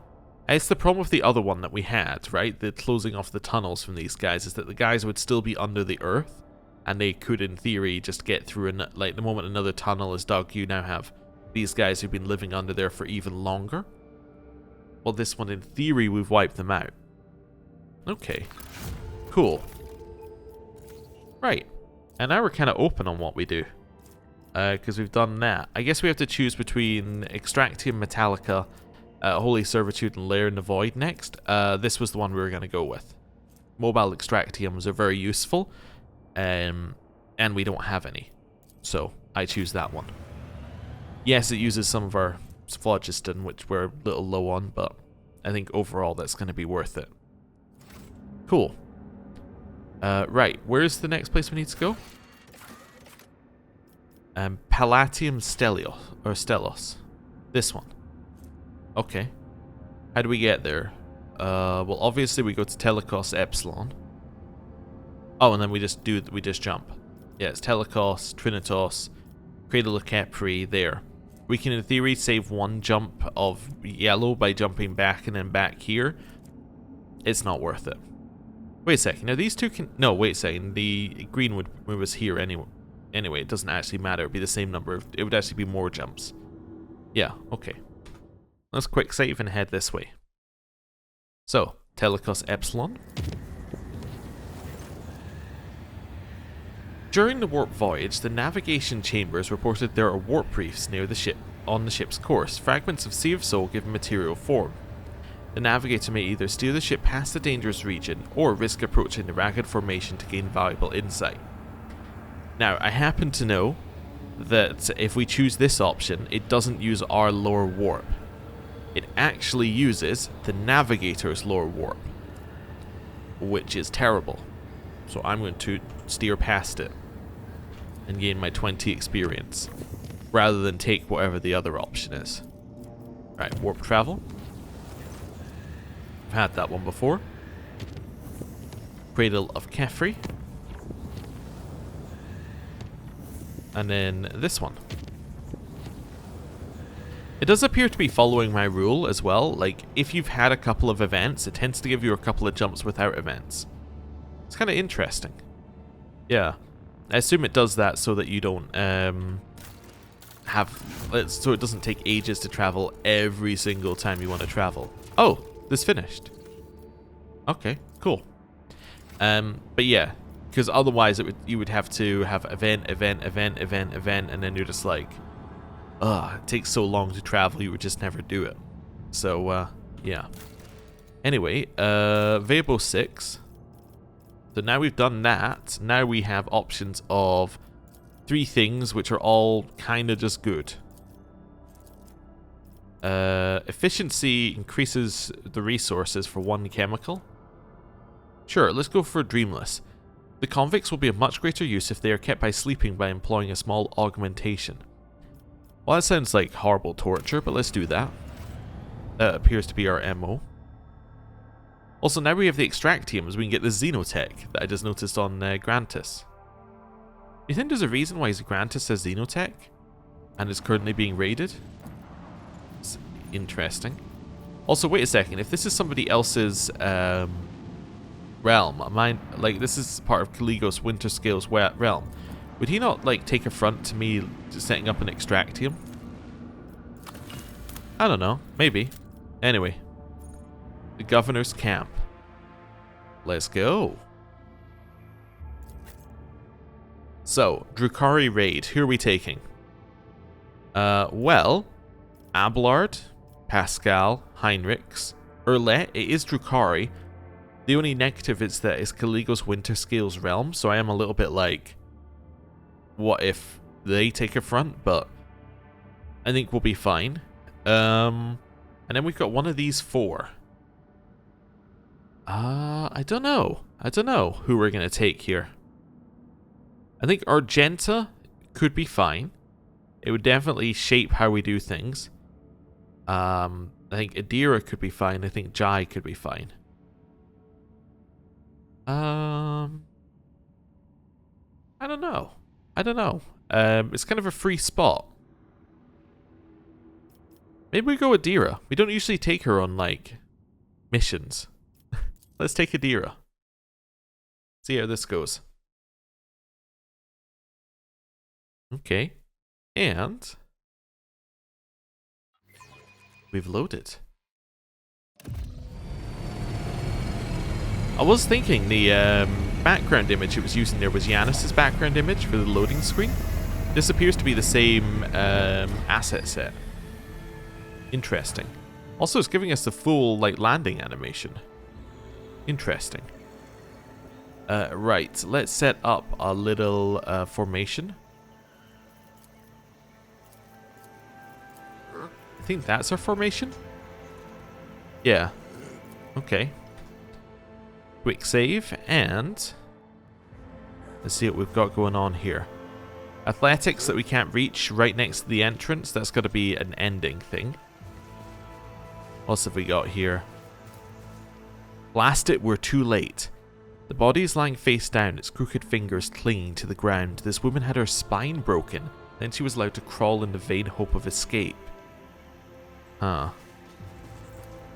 It's the problem with the other one that we had, right? The closing off the tunnels from these guys is that the guys would still be under the earth, and they could, in theory, just get through. And like the moment another tunnel is dug, you now have these guys who've been living under there for even longer. Well, this one, in theory, we've wiped them out. Okay, cool. Right, and now we're kind of open on what we do. Because we've done that. I guess we have to choose between Extractium Metallica, Holy Servitude, and Lair in the Void next. This was the one we were going to go with. Mobile Extractiums are very useful, and we don't have any. So, I choose that one. Yes, it uses some of our phlogiston, which we're a little low on, but I think overall that's going to be worth it. Cool. Right, where's the next place we need to go? Palatium Stelos. This one. Okay. How do we get there? Well, obviously we go to Telecos Epsilon. Oh, and then we just jump. Yeah, it's Telecos, Trinitos, Cradle of Capri, there. We can, in theory, save one jump of yellow by jumping back and then back here. It's not worth it. Wait a second. Now these two can... No, wait a second. The green would move us here anyway. Anyway, it doesn't actually matter. It would be the same number. It would actually be more jumps. Yeah, okay. Let's quick save and head this way. So, Telecos Epsilon. During the warp voyage, the navigation chambers reported there are warp reefs near the ship on the ship's course. Fragments of Sea of Soul give material form. The navigator may either steer the ship past the dangerous region or risk approaching the ragged formation to gain valuable insight. Now, I happen to know that if we choose this option, it doesn't use our lore warp. It actually uses the navigator's lore warp, which is terrible. So I'm going to steer past it and gain my 20 experience, rather than take whatever the other option is. Right, warp travel. I've had that one before. Cradle of Kefri. And then this one. It does appear to be following my rule as well. Like, if you've had a couple of events, it tends to give you a couple of jumps without events. It's kind of interesting. Yeah. I assume it does that so that you don't so it doesn't take ages to travel every single time you want to travel. Oh, this finished. Okay, cool. But yeah, because otherwise you would have to have event, and then you're just like, it takes so long to travel, you would just never do it. So, yeah. Anyway, Veabo 6. So now we've done that, now we have options of 3 things which are all kind of just good. Efficiency increases the resources for 1 chemical. Sure, let's go for Dreamless. The convicts will be of much greater use if they are kept by sleeping by employing a small augmentation. Well, that sounds like horrible torture, but let's do that. That appears to be our MO. Also, now we have the extractiums, we can get the xenotech that I just noticed on Grantis. Do you think there's a reason why Grantis has xenotech and is currently being raided? It's interesting. Also, wait a second. If this is somebody else's realm, like this is part of Caligos Winterscale's realm, would he not like take affront to me setting up an extractium? I don't know. Maybe. Anyway, the governor's camp. Let's go. So, Drukhari raid. Who are we taking? Well, Abelard, Pascal, Heinrichs, Erlet. It is Drukhari. The only negative is that it's Caligos Winterscale's realm, so I am a little bit like, what if they take a front? But I think we'll be fine. And then we've got one of these four. I don't know. I don't know who we're going to take here. I think Argenta could be fine. It would definitely shape how we do things. I think Adira could be fine. I think Jai could be fine. I don't know. I don't know. It's kind of a free spot. Maybe we go with Adira. We don't usually take her on, like, missions. Let's take Adira. See how this goes. Okay. And we've loaded. I was thinking the background image it was using there was Yanis's background image for the loading screen. This appears to be the same asset set. Interesting. Also, it's giving us the full like landing animation. Interesting. Right, let's set up a little formation. I think that's our formation. Yeah. Okay. Quick save, and let's see what we've got going on here. Athletics that we can't reach right next to the entrance. That's got to be an ending thing. What else have we got here? Blast it, we're too late. The body is lying face down, its crooked fingers clinging to the ground. This woman had her spine broken. Then she was allowed to crawl in the vain hope of escape. Huh.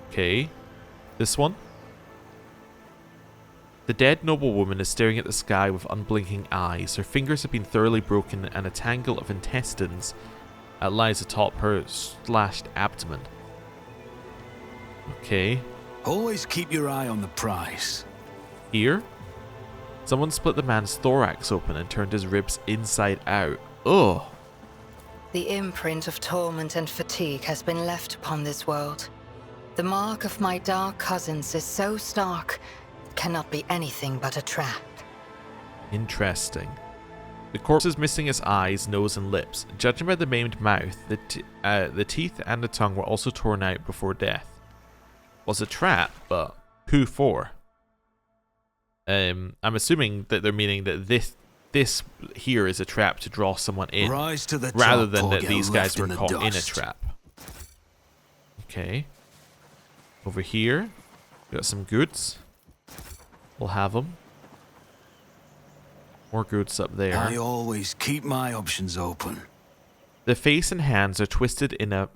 Okay. This one? The dead noblewoman is staring at the sky with unblinking eyes. Her fingers have been thoroughly broken and a tangle of intestines lies atop her slashed abdomen. Okay. Always keep your eye on the prize. Here? Someone split the man's thorax open and turned his ribs inside out. Ugh. The imprint of torment and fatigue has been left upon this world. The mark of my dark cousins is so stark, it cannot be anything but a trap. Interesting. The corpse is missing its eyes, nose, and lips. Judging by the maimed mouth, the teeth and the tongue were also torn out before death. Was a trap, but who for? I'm assuming that they're meaning that this here is a trap to draw someone in, rather than that these guys were caught in a trap. Okay. Over here, we got some goods. We'll have them. More goods up there. I always keep my options open. The face and hands are twisted in a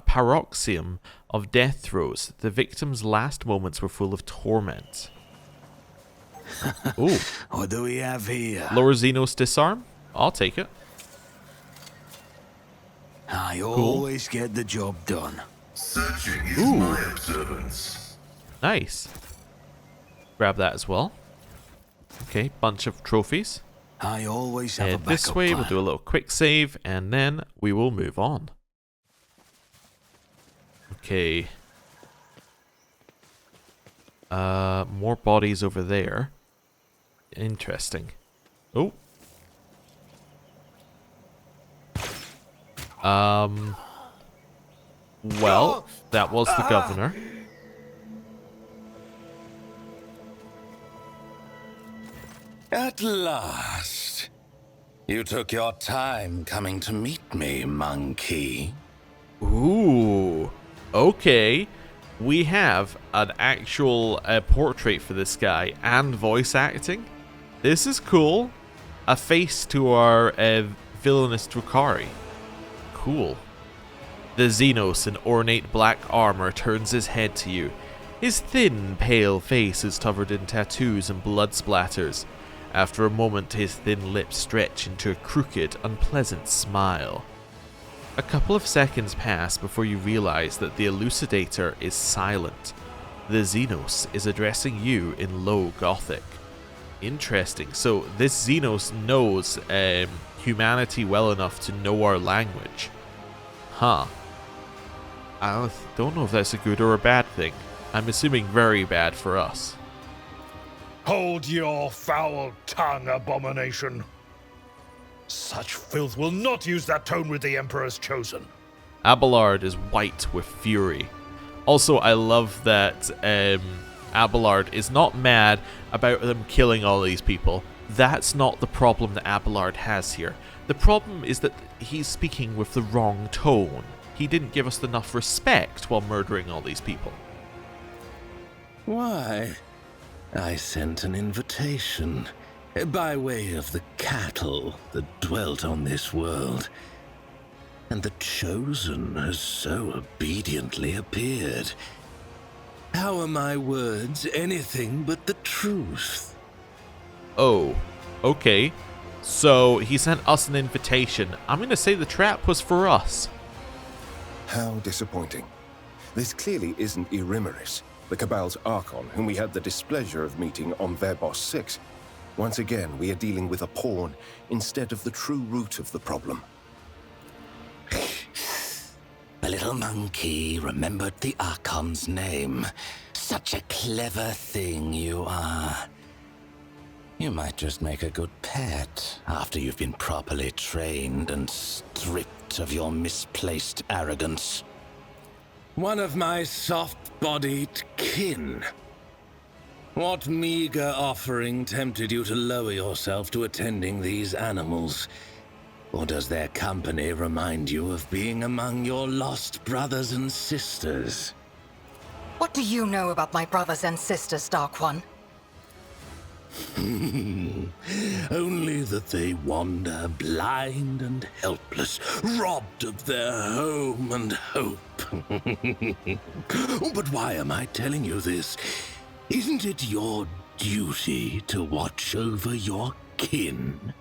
paroxysm of death throes. The victim's last moments were full of torment. Ooh. What do we have here? Lower Xenos disarm? I'll take it. I always get the job done. Searching is my observance. Nice. Grab that as well. Okay, bunch of trophies. I always have a Head backup this way, plan. we'll do a little quick save, and then we will move on. Okay. More bodies over there. Interesting. Oh. Well, that was the governor. At last. You took your time coming to meet me, monkey. Ooh. Okay. we have an actual portrait for this guy and voice acting. This is cool. A face to our villainous Drukhari. Cool. The Xenos in ornate black armor turns his head to you. His thin, pale face is covered in tattoos and blood splatters. After a moment, his thin lips stretch into a crooked, unpleasant smile. A couple of seconds pass before you realize that the Elucidator is silent. The Xenos is addressing you in low Gothic. Interesting. So this Xenos knows humanity well enough to know our language. Huh. I don't know if that's a good or a bad thing. I'm assuming very bad for us. Hold your foul tongue, abomination. Such filth will not use that tone with the Emperor's chosen. Abelard is white with fury. Also, I love that Abelard is not mad about them killing all these people. That's not the problem that Abelard has here. The problem is that he's speaking with the wrong tone. He didn't give us enough respect while murdering all these people. Why, I sent an invitation by way of the cattle that dwelt on this world, and the Chosen has so obediently appeared. How are my words anything but the truth? Oh, okay. So he sent us an invitation. I'm going to say the trap was for us. How disappointing. This clearly isn't Irimaris, the Cabal's Archon, whom we had the displeasure of meeting on Verbos 6. Once again, we are dealing with a pawn instead of the true root of the problem. The little monkey remembered the Archon's name. Such a clever thing you are. You might just make a good pet after you've been properly trained and stripped of your misplaced arrogance. One of my soft-bodied kin. What meager offering tempted you to lower yourself to attending these animals? Or does their company remind you of being among your lost brothers and sisters? What do you know about my brothers and sisters, Dark One? Only that they wander blind and helpless, robbed of their home and hope. But why am I telling you this? Isn't it your duty to watch over your kin,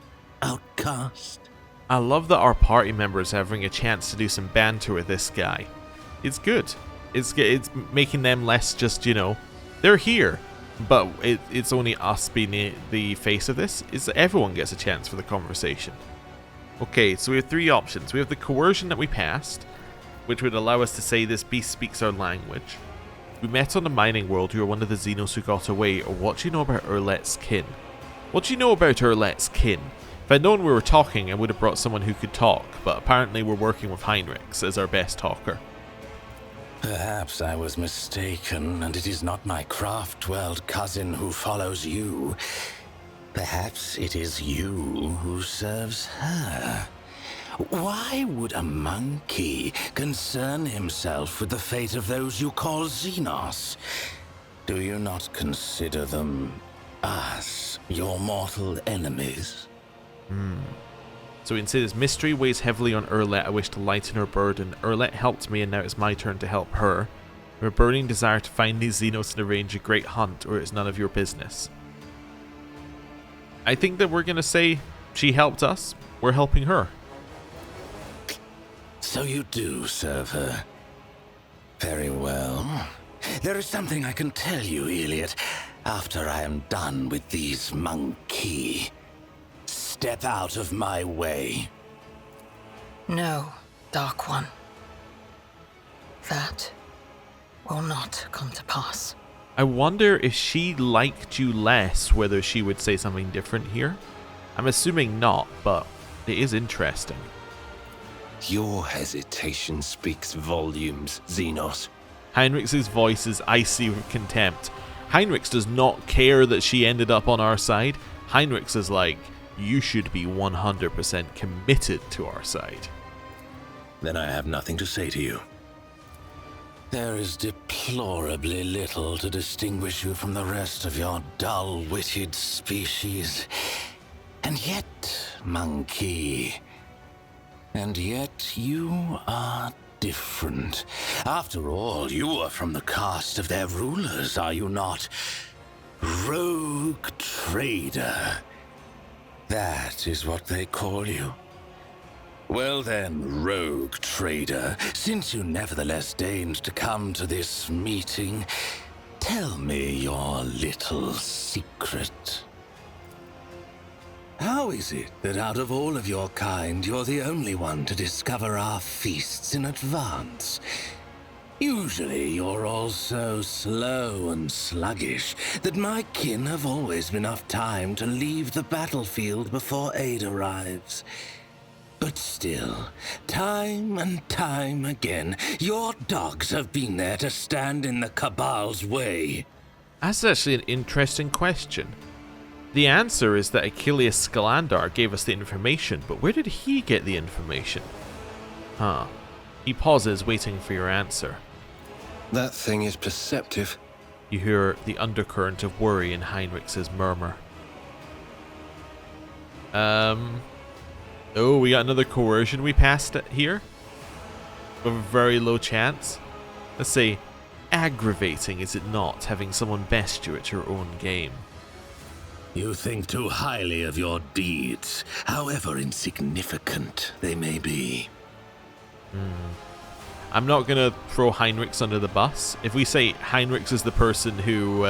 outcast? I love that our party members are having a chance to do some banter with this guy. It's good. It's making them less just, they're here. But it's only us being the face of this. Everyone gets a chance for the conversation. Okay, so we have three options. We have the coercion that we passed, which would allow us to say this beast speaks our language. We met on the mining world. You are one of the Xenos who got away. Or what do you know about Urlet's kin? What do you know about Urlet's kin? If I'd known we were talking, I would have brought someone who could talk, but apparently we're working with Heinrichs as our best talker. Perhaps I was mistaken, and it is not my craft-dwelled cousin who follows you. Perhaps it is you who serves her. Why would a monkey concern himself with the fate of those you call Xenos? Do you not consider them, us, your mortal enemies? So we can say this mystery weighs heavily on Urlet. I wish to lighten her burden. Urlet helped me and now it's my turn to help her. Her burning desire to find these Xenos and arrange a great hunt, or it's none of your business. I think that we're going to say she helped us. We're helping her. So you do serve her. Very well. There is something I can tell you, Elliot, after I am done with these monkey. Step out of my way. No, Dark One. That will not come to pass. I wonder if she liked you less, whether she would say something different here. I'm assuming not, but it is interesting. Your hesitation speaks volumes, Xenos. Heinrich's voice is icy with contempt. Heinrichs does not care that she ended up on our side. Heinrichs is like, you should be 100% committed to our side. Then I have nothing to say to you. There is deplorably little to distinguish you from the rest of your dull-witted species. And yet, monkey... And yet you are different. After all, you are from the caste of their rulers, are you not? Rogue trader. That is what they call you. Well then, rogue trader, since you nevertheless deigned to come to this meeting, tell me your little secret. How is it that out of all of your kind, you're the only one to discover our feasts in advance? Usually you're all so slow and sluggish that my kin have always been enough time to leave the battlefield before aid arrives. But still, time and time again, your dogs have been there to stand in the Cabal's way. That's actually an interesting question. The answer is that Achilles Skalandar gave us the information, but where did he get the information? Huh. He pauses, waiting for your answer. That thing is perceptive. You hear the undercurrent of worry in Heinrich's murmur. Oh, we got another coercion we passed here. With a very low chance. Let's say, aggravating is it not, having someone best you at your own game? You think too highly of your deeds, however insignificant they may be. I'm not going to throw Heinrichs under the bus. If we say Heinrichs is the person who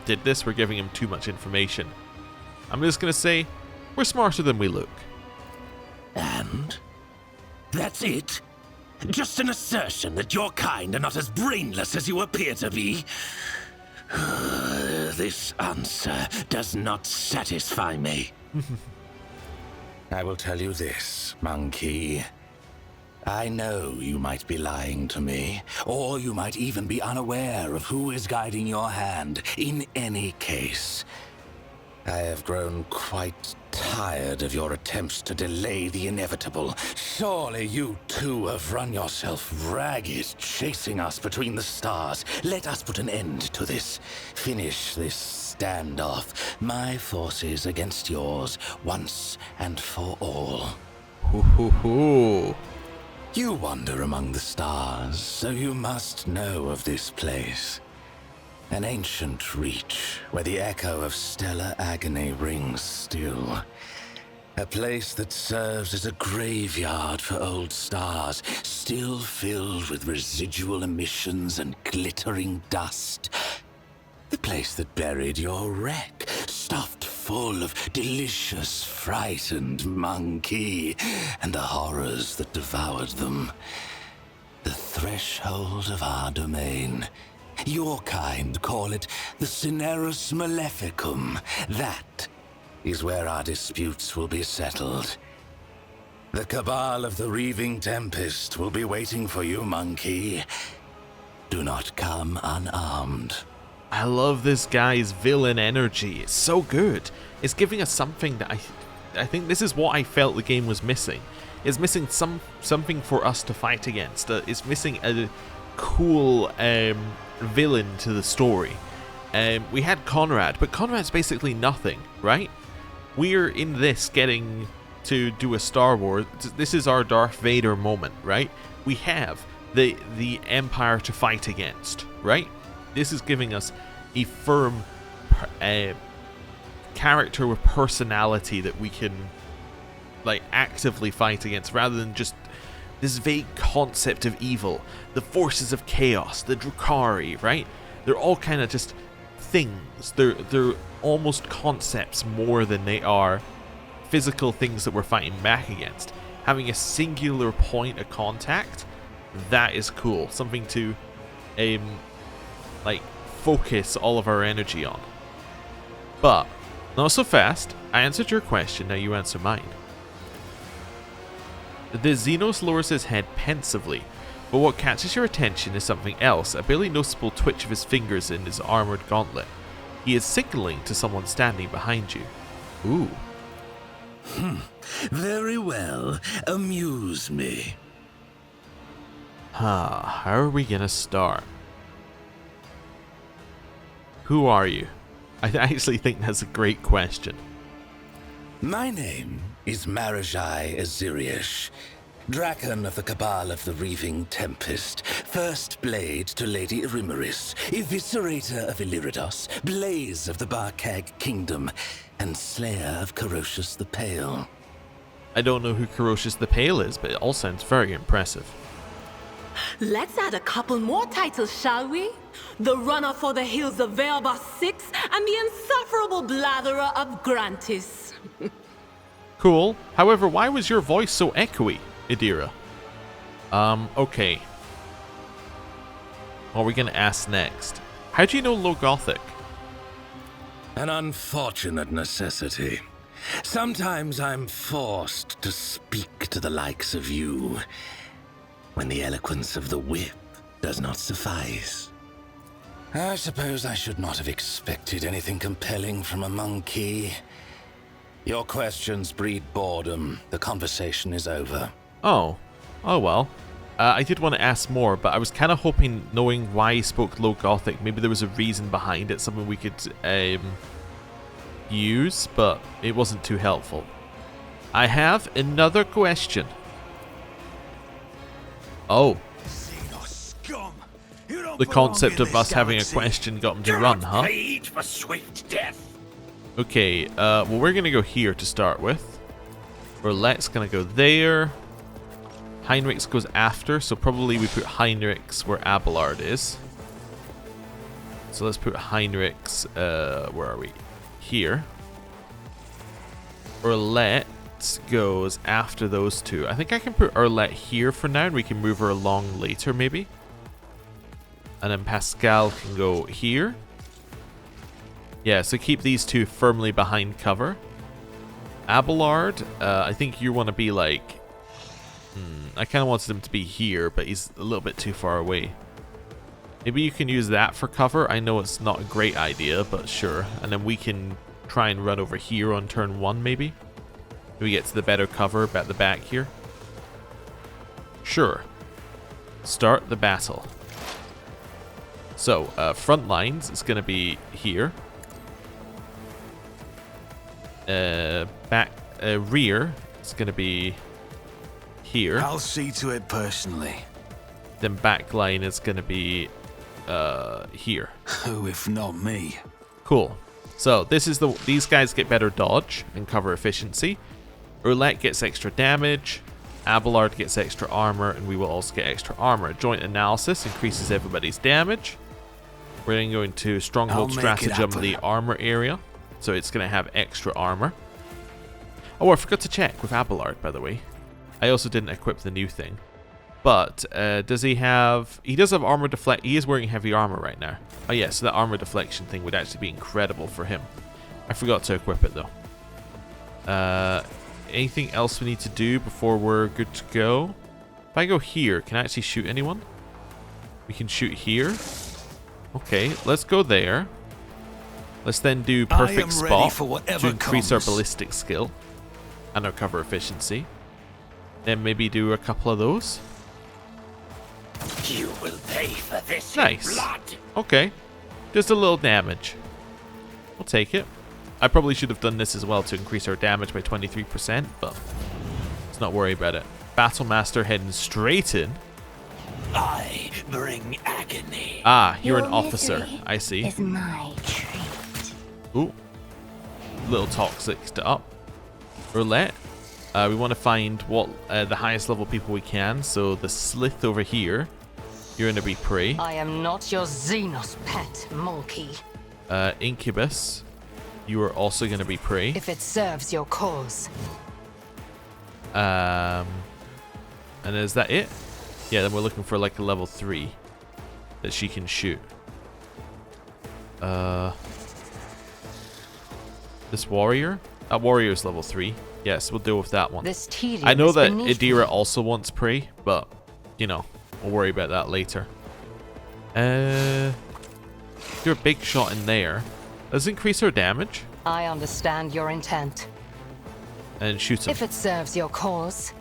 did this, we're giving him too much information. I'm just going to say, we're smarter than we look. And? That's it? Just an assertion that your kind are not as brainless as you appear to be? This answer does not satisfy me. I will tell you this, monkey. I know you might be lying to me, or you might even be unaware of who is guiding your hand. In any case, I have grown quite tired of your attempts to delay the inevitable. Surely you too have run yourself ragged, chasing us between the stars. Let us put an end to this. Finish this standoff. My forces against yours, once and for all. Hoo hoo hoo. You wander among the stars, so you must know of this place. An ancient reach, where the echo of stellar agony rings still. A place that serves as a graveyard for old stars, still filled with residual emissions and glittering dust. The place that buried your wreck, stuffed full of delicious, frightened monkey, and the horrors that devoured them. The threshold of our domain. Your kind call it the Cinerus Maleficum. That is where our disputes will be settled. The cabal of the Reaving Tempest will be waiting for you, monkey. Do not come unarmed. I love this guy's villain energy. It's so good. It's giving us something that I think this is what I felt the game was missing. It's missing something for us to fight against. It's missing a cool villain to the story. We had Conrad, but Conrad's basically nothing, right? We're in this getting to do a Star Wars. This is our Darth Vader moment, right? We have the Empire to fight against, right? This is giving us a firm character with personality that we can like actively fight against, rather than just this vague concept of evil. The forces of chaos, the Drukhari, right? They're all kind of just things. They're almost concepts more than they are physical things that we're fighting back against. Having a singular point of contact, that is cool. Something to like focus all of our energy on. But not so fast. I answered your question, now you answer mine. The Xenos lowers his head pensively, but what catches your attention is something else, a barely noticeable twitch of his fingers in his armored gauntlet. He is signaling to someone standing behind you. Ooh. Very well. Amuse me. How are we gonna start? Who are you? I actually think that's a great question. My name is Marazhai Aziriash, Draken of the Cabal of the Reaving Tempest, First Blade to Lady Irimaris, Eviscerator of Illyricos, Blaze of the Barkag Kingdom, and Slayer of Koronus the Pale. I don't know who Koronus the Pale is, but it all sounds very impressive. Let's add a couple more titles, shall we? The runner for the hills of Verbos 6 and the insufferable blatherer of Grantis. Cool. However, why was your voice so echoey, Idira? Okay. What are we gonna ask next? How do you know Low Gothic? An unfortunate necessity. Sometimes I'm forced to speak to the likes of you, when the eloquence of the whip does not suffice. I suppose I should not have expected anything compelling from a monkey. Your questions breed boredom. The conversation is over. Oh well. I did want to ask more, but I was kind of hoping, knowing why he spoke Low Gothic, maybe there was a reason behind it, something we could use, but it wasn't too helpful. I have another question. Oh. The concept of us having a question got him to run, huh? For swift death. Okay, well, we're going to go here to start with. Roulette's going to go there. Heinrich's goes after, so probably we put Heinrich's where Abelard is. So let's put Heinrich's, where are we? Here. Roulette goes after those two. I think I can put Roulette here for now, and we can move her along later, maybe. And then Pascal can go here. Yeah, so keep these two firmly behind cover. Abelard, I think you want to be like... I kind of wanted him to be here, but he's a little bit too far away. Maybe you can use that for cover. I know it's not a great idea, but sure. And then we can try and run over here on turn 1, maybe. We get to the better cover at the back here. Sure. Start the battle. So, front lines is going to be here. Rear is going to be here. I'll see to it personally. Then back line is going to be here. Who if not me? Cool. So this is these guys get better dodge and cover efficiency. Roulette gets extra damage. Abelard gets extra armor, and we will also get extra armor. Joint analysis increases everybody's damage. We're then going to stronghold stratagem the armor area, so it's going to have extra armor. Oh, I forgot to check with Abelard, by the way. I also didn't equip the new thing. But does he have... He does have armor deflect. He is wearing heavy armor right now. Oh yeah, so that armor deflection thing would actually be incredible for him. I forgot to equip it though. Anything else we need to do before we're good to go? If I go here, can I actually shoot anyone? We can shoot here. Okay, let's go there. Let's then do perfect spot to increase our ballistic skill and our cover efficiency. Then maybe do a couple of those. You will pay for this Nice. in blood. Okay. Just a little damage. We'll take it. I probably should have done this as well to increase our damage by 23%, but let's not worry about it. Battlemaster heading straight in. I bring agony. Ah, you're an Your officer. misery I see. is my treat. Ooh. Little toxic to up. Roulette. We want to find what the highest level people we can. So the Slith over here, you're going to be prey. I am not your Xenos pet, monkey. Incubus, you are also going to be prey. If it serves your cause. And is that it? Yeah, then we're looking for like a level 3 that she can shoot. This warrior? That warrior is level 3. Yes, we'll deal with that one. This I know that Idira Idira also wants prey, but, you know, we'll worry about that later. Do a big shot in there. Does it increase her damage? I understand your intent. And shoot him. If it serves your cause.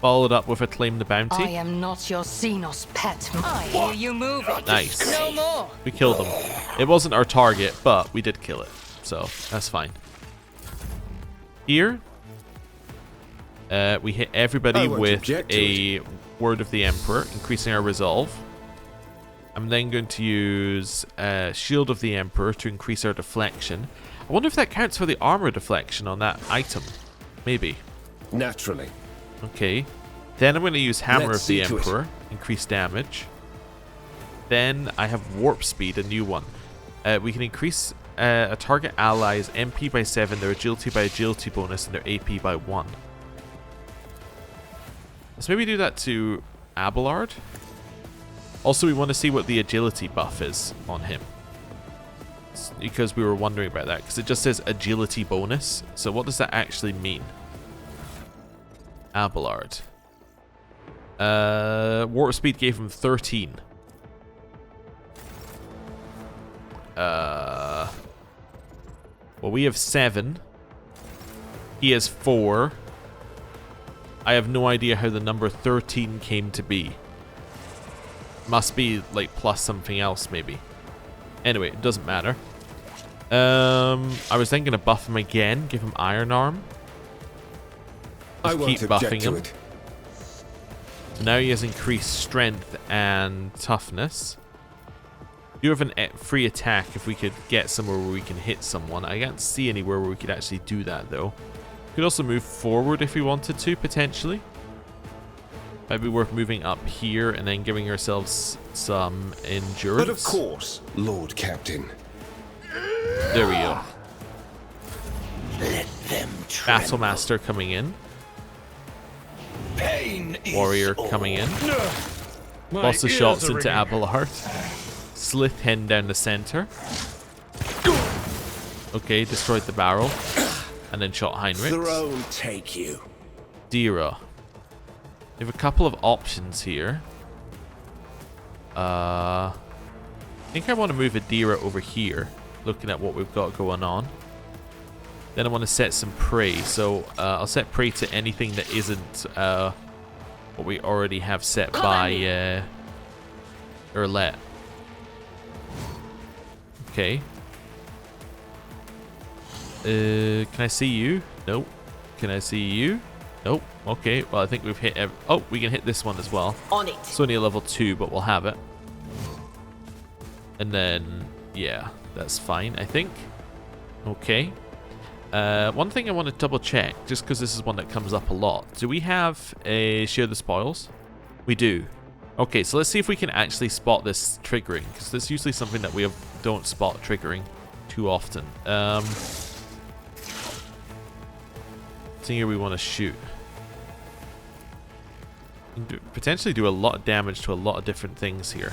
Followed up with a claim the bounty. I am not your Xenos pet. I hear you moving. Nice. No more. We killed him. It wasn't our target, but we did kill it. So, that's fine. Here, we hit everybody with a Word of the Emperor, increasing our resolve. I'm then going to use Shield of the Emperor to increase our deflection. I wonder if that counts for the armor deflection on that item. Maybe. Naturally. Okay. Then I'm going to use Hammer of the Emperor, increase damage. Then I have Warp Speed, a new one. We can increase a target ally's MP by 7, their agility by agility bonus, and their AP by 1. Let's maybe do that to Abelard. Also, we want to see what the agility buff is on him, because we were wondering about that, because it just says agility bonus. So what does that actually mean? Abelard. Warp Speed gave him 13. Well, we have 7. He has 4. I have no idea how the number 13 came to be. Must be like plus something else, maybe. Anyway, it doesn't matter. I was then going to buff him again, give him Iron Arm. Just keep buffing him. Now he has increased strength and toughness. You have a free attack if we could get somewhere where we can hit someone. I can't see anywhere where we could actually do that, though. Could also move forward if we wanted to, potentially. Might be worth moving up here and then giving ourselves some endurance. But of course, Lord Captain. There we go. Let them Battle Master coming in. Pain Warrior coming in. Lots of shots into Abelard. Slith hen down the center. Okay, destroyed the barrel. And then shot Heinrich. Throne take you. Dira. We have a couple of options here. I think I want to move Adira over here, looking at what we've got going on. Then I want to set some prey, so I'll set prey to anything that isn't what we already have set by Erlet. Okay. Can I see you? Nope. Can I see you? Nope. Okay, well I think we've hit oh, we can hit this one as well. On it. It's only a level 2, but we'll have it. And then, yeah, that's fine, I think. Okay. One thing I want to double check, just because this is one that comes up a lot. Do we have a Share the Spoils? We do. Okay, so let's see if we can actually spot this triggering, because that's usually something that we don't spot triggering too often. Here we want to shoot. Potentially do a lot of damage to a lot of different things here.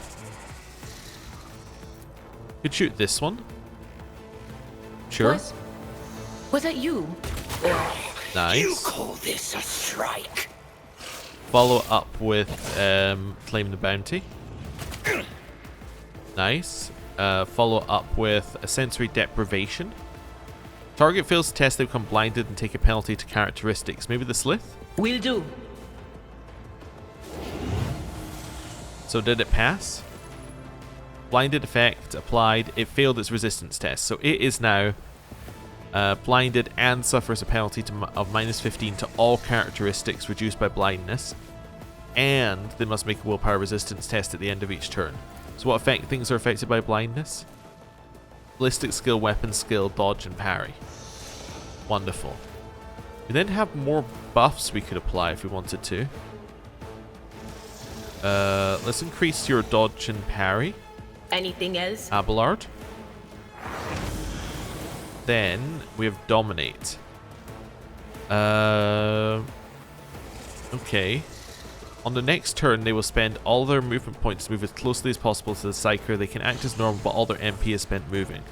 Could shoot this one. Sure. Was that you? Nice. You call this a strike? Follow up with Claim the Bounty. Nice. Follow up with a Sensory Deprivation. Target fails to test, they become blinded and take a penalty to characteristics. Maybe the Slith? Will do. So did it pass? Blinded effect applied. It failed its resistance test. So it is now blinded and suffers a penalty of -15 to all characteristics reduced by blindness. And they must make a willpower resistance test at the end of each turn. So what things are affected by blindness? Ballistic skill, weapon skill, dodge, and parry. Wonderful. We then have more buffs we could apply if we wanted to. Let's increase your dodge and parry. Anything else? Abelard. Then we have Dominate. Okay. On the next turn, they will spend all their movement points to move as closely as possible to the Psyker. They can act as normal, but all their MP is spent moving.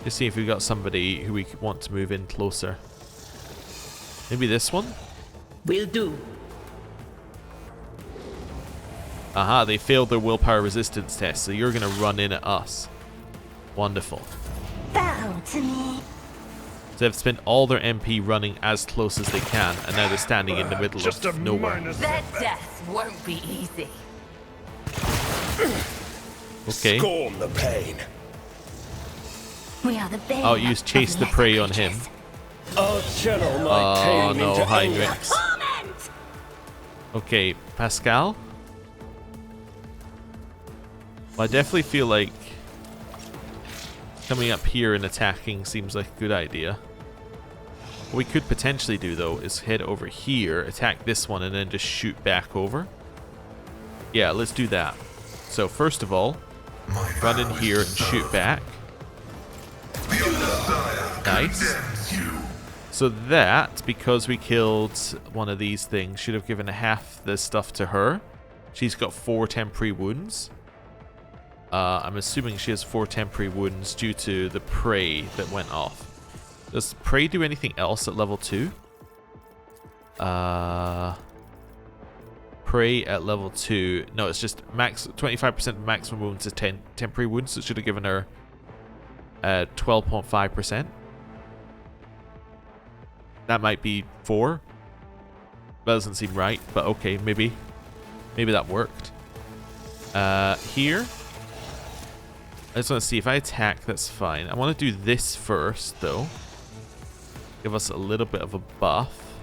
Just see if we've got somebody who we want to move in closer. Maybe this one? Will do. Aha, they failed their willpower resistance test, so you're going to run in at us. Wonderful. Bow to me. So they've spent all their MP running as close as they can, and now they're standing in the middle Just a of nowhere. Their death won't be easy. Okay. Scorn the pain. We are the bane I'll use Chase of the lesser Prey on him. creatures. I'll channel my Oh pain no, into Heinrichs. Torment! Okay, Pascal. Well, I definitely feel like coming up here and attacking seems like a good idea. What we could potentially do, though, is head over here, attack this one, and then just shoot back over. Yeah, let's do that. So, first of all, run in here and shoot back. Nice. So that, because we killed one of these things, should have given half the stuff to her. She's got 4 temporary wounds. I'm assuming she has 4 temporary wounds due to the prey that went off. Does prey do anything else at level 2? Prey at level 2. No, it's just max 25% of maximum wounds is 10 temporary wounds. So it should have given her 12.5%. That might be 4. That doesn't seem right, but okay, maybe that worked. Here, I just want to see if I attack, that's fine. I want to do this first, though. Give us a little bit of a buff.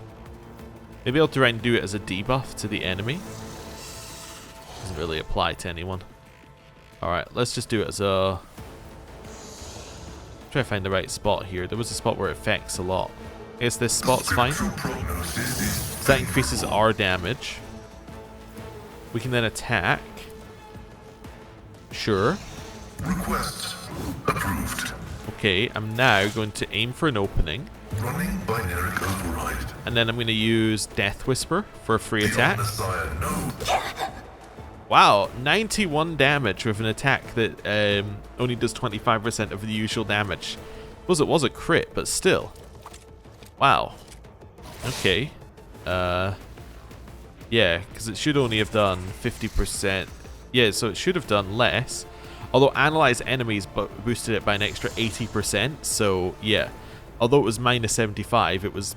Maybe I'll try and do it as a debuff to the enemy. Doesn't really apply to anyone. Alright, let's just do it as a... Try to find the right spot here. There was a spot where it affects a lot. I guess this spot's fine. So that increases our damage. We can then attack. Sure. Request approved. Okay, I'm now going to aim for an opening. Running binary override. And then I'm going to use Death Whisper for a free attack. Messiah, no. Wow, 91 damage with an attack that only does 25% of the usual damage. It was a crit, but still. Wow. Okay. Yeah, because it should only have done 50%. Yeah, so it should have done less. Although analyze enemies boosted it by an extra 80%. So, yeah. Although it was minus 75, it was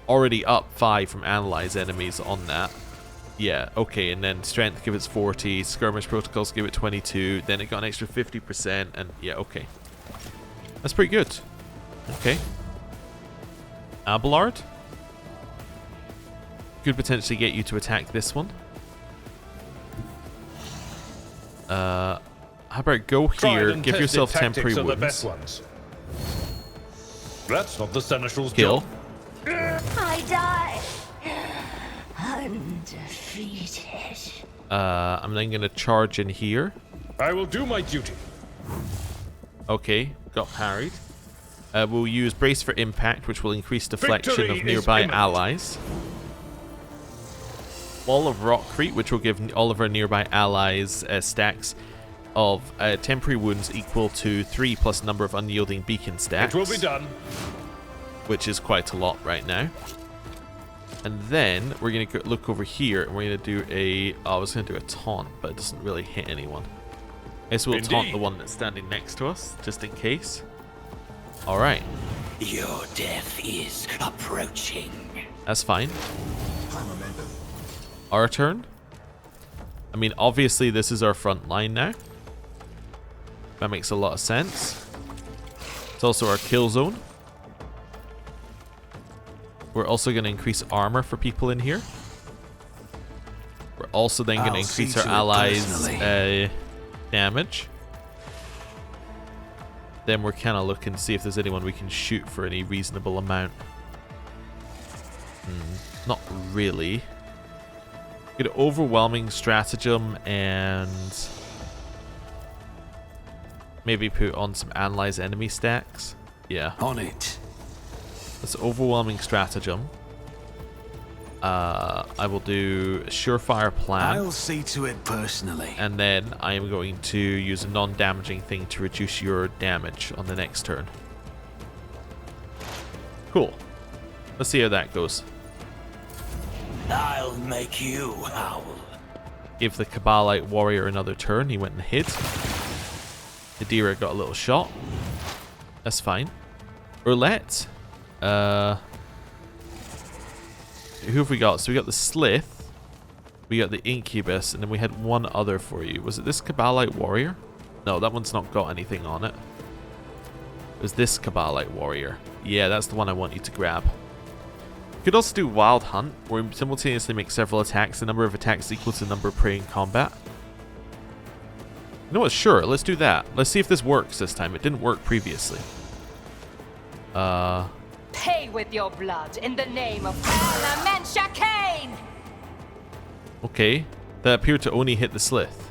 already up 5 from analyze enemies on that. Yeah, okay, and then strength give it 40, skirmish protocols give it 22, then it got an extra 50%, and yeah, okay. That's pretty good. Okay. Abelard? Could potentially get you to attack this one. How about go here, give yourself temporary wounds. That's not the Seneschal's Kill. job. I die. Undefeated. I'm then going to charge in here. I will do my duty. Okay, got parried. We'll use Brace for Impact, which will increase deflection Victory of nearby is imminent. allies. Wall of Rockcrete, which will give all of our nearby allies stacks of temporary wounds equal to 3 plus number of unyielding beacon stacks. It will be done. Which is quite a lot right now. And then we're going to look over here and we're going to do a... Oh, I was going to do a taunt, but it doesn't really hit anyone. I guess we'll taunt the one that's standing next to us, just in case. Alright. Your death is approaching. That's fine. Our turn. I mean, obviously this is our front line now. That makes a lot of sense. It's also our kill zone. We're also going to increase armor for people in here. We're also then going to increase our allies' damage. Then we're kind of looking to see if there's anyone we can shoot for any reasonable amount. Not really. Get an overwhelming stratagem and maybe put on some analyze enemy stacks. Yeah. On it. That's overwhelming stratagem. I will do a surefire plan. I'll see to it personally. And then I am going to use a non-damaging thing to reduce your damage on the next turn. Cool. Let's see how that goes. I'll make you howl. Give the Kabbalite warrior another turn. He went and hid. Nadira got a little shot. That's fine. Roulette. Who have we got? So we got the Slith, we got the Incubus, and then we had one other for you. Was it this Cabalite Warrior? No, that one's not got anything on it. It was this Cabalite Warrior. Yeah, that's the one I want you to grab. You could also do Wild Hunt, where you simultaneously make several attacks. The number of attacks equal to the number of prey in combat. You know what? Sure, let's do that. Let's see if this works this time. It didn't work previously. Pay with your blood in the name of Parliament Kane! Okay, that appeared to only hit the Slith.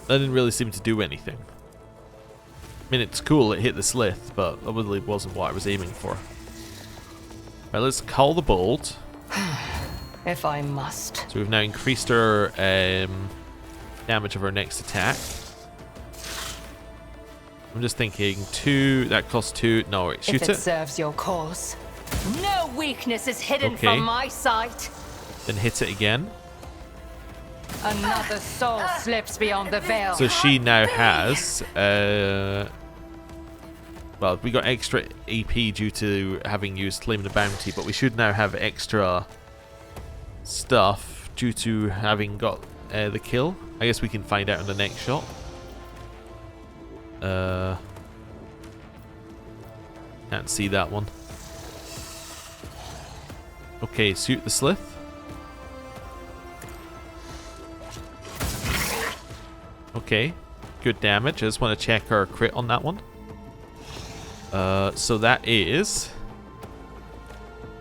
That didn't really seem to do anything. I mean, it's cool it hit the Slith, but obviously wasn't what I was aiming for. Right, let's call the bolt. If I must. So we've now increased our damage of our next attack. I'm just thinking 2, that costs 2. No, wait, shoot if it serves your cause. No weakness is hidden from my sight. Then hit it again. Another soul slips beyond the veil. So she now has, well, we got extra AP due to having used Claim the Bounty, but we should now have extra stuff due to having got the kill. I guess we can find out in the next shot. Can't see that one. Okay, shoot the Slith. Okay, good damage. I just want to check our crit on that one. So that is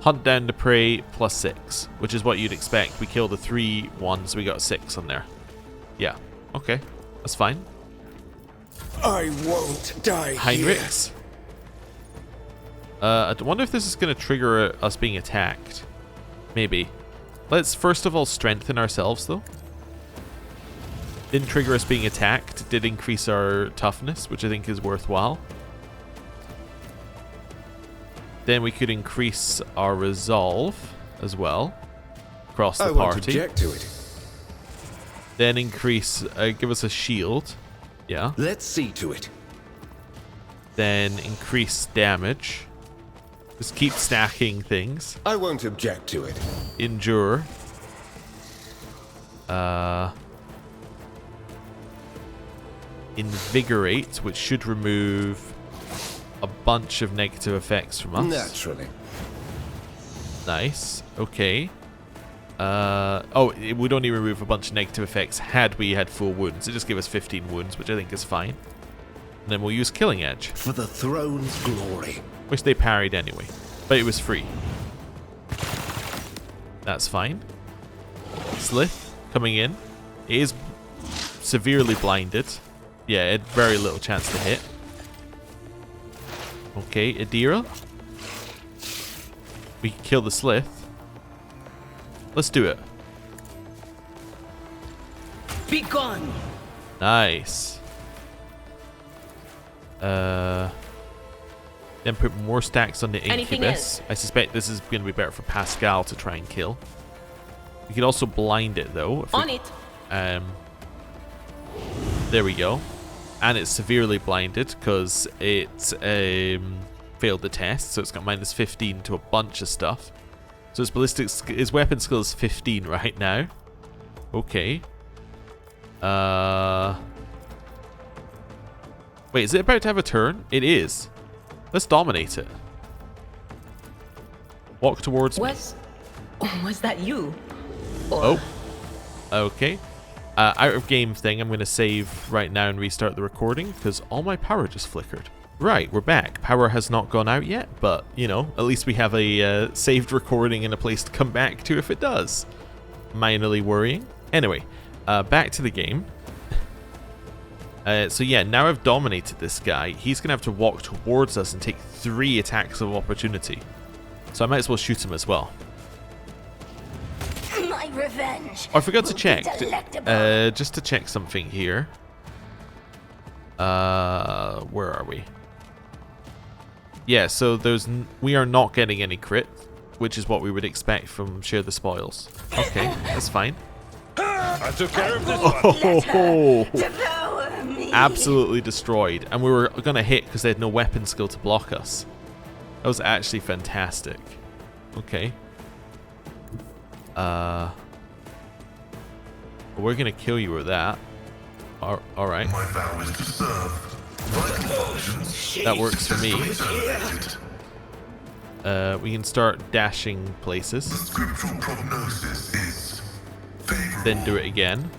hunt down the prey plus 6, which is what you'd expect. We killed the 3 ones, we got 6 on there. Yeah, okay, that's fine. I won't die Heinrichs. I wonder if this is going to trigger us being attacked. Maybe. Let's first of all strengthen ourselves, though. Didn't trigger us being attacked. Did increase our toughness, which I think is worthwhile. Then we could increase our resolve as well across the I won't party. object to it. Then increase, give us a shield. Yeah. Let's see to it. Then increase damage. Just keep stacking things. I won't object to it. Endure. Invigorate, which should remove a bunch of negative effects from us. Naturally. Nice. Okay. Oh, it would only remove a bunch of negative effects had we had full wounds. It just gave us 15 wounds, which I think is fine. And then we'll use Killing Edge. For the throne's glory. Which they parried anyway. But it was free. That's fine. Slith coming in. It is severely blinded. Yeah, it had very little chance to hit. Okay, Adira. We can kill the Slith. Let's do it. Be gone. Nice. Then put more stacks on the Incubus. I suspect this is going to be better for Pascal to try and kill. We could also blind it though. On it. There we go. And it's severely blinded because it failed the test, so it's got minus 15 to a bunch of stuff. So its ballistic, its weapon skill is 15 right now. Okay. Wait, is it about to have a turn? It is. Let's dominate it. Walk towards me. Was that you? Oh. Okay. Out of game thing, I'm going to save right now and restart the recording because all my power just flickered. Right, we're back. Power has not gone out yet, but, you know, at least we have a saved recording and a place to come back to if it does. Minorly worrying. Anyway, back to the game. So yeah, now I've dominated this guy. He's going to have to walk towards us and take 3 attacks of opportunity. So I might as well shoot him as well. My revenge. Oh, I forgot to check. Just to check something here. Where are we? Yeah, so we are not getting any crit, which is what we would expect from Share the Spoils. Okay, that's fine. I took care of this one. Devour me. absolutely destroyed. And we were going to hit because they had no weapon skill to block us. That was actually fantastic. Okay. We're going to kill you with that. Alright. My vow is to serve. That works for me. We can start dashing places. The scriptural prognosis is favorable. Then do it again.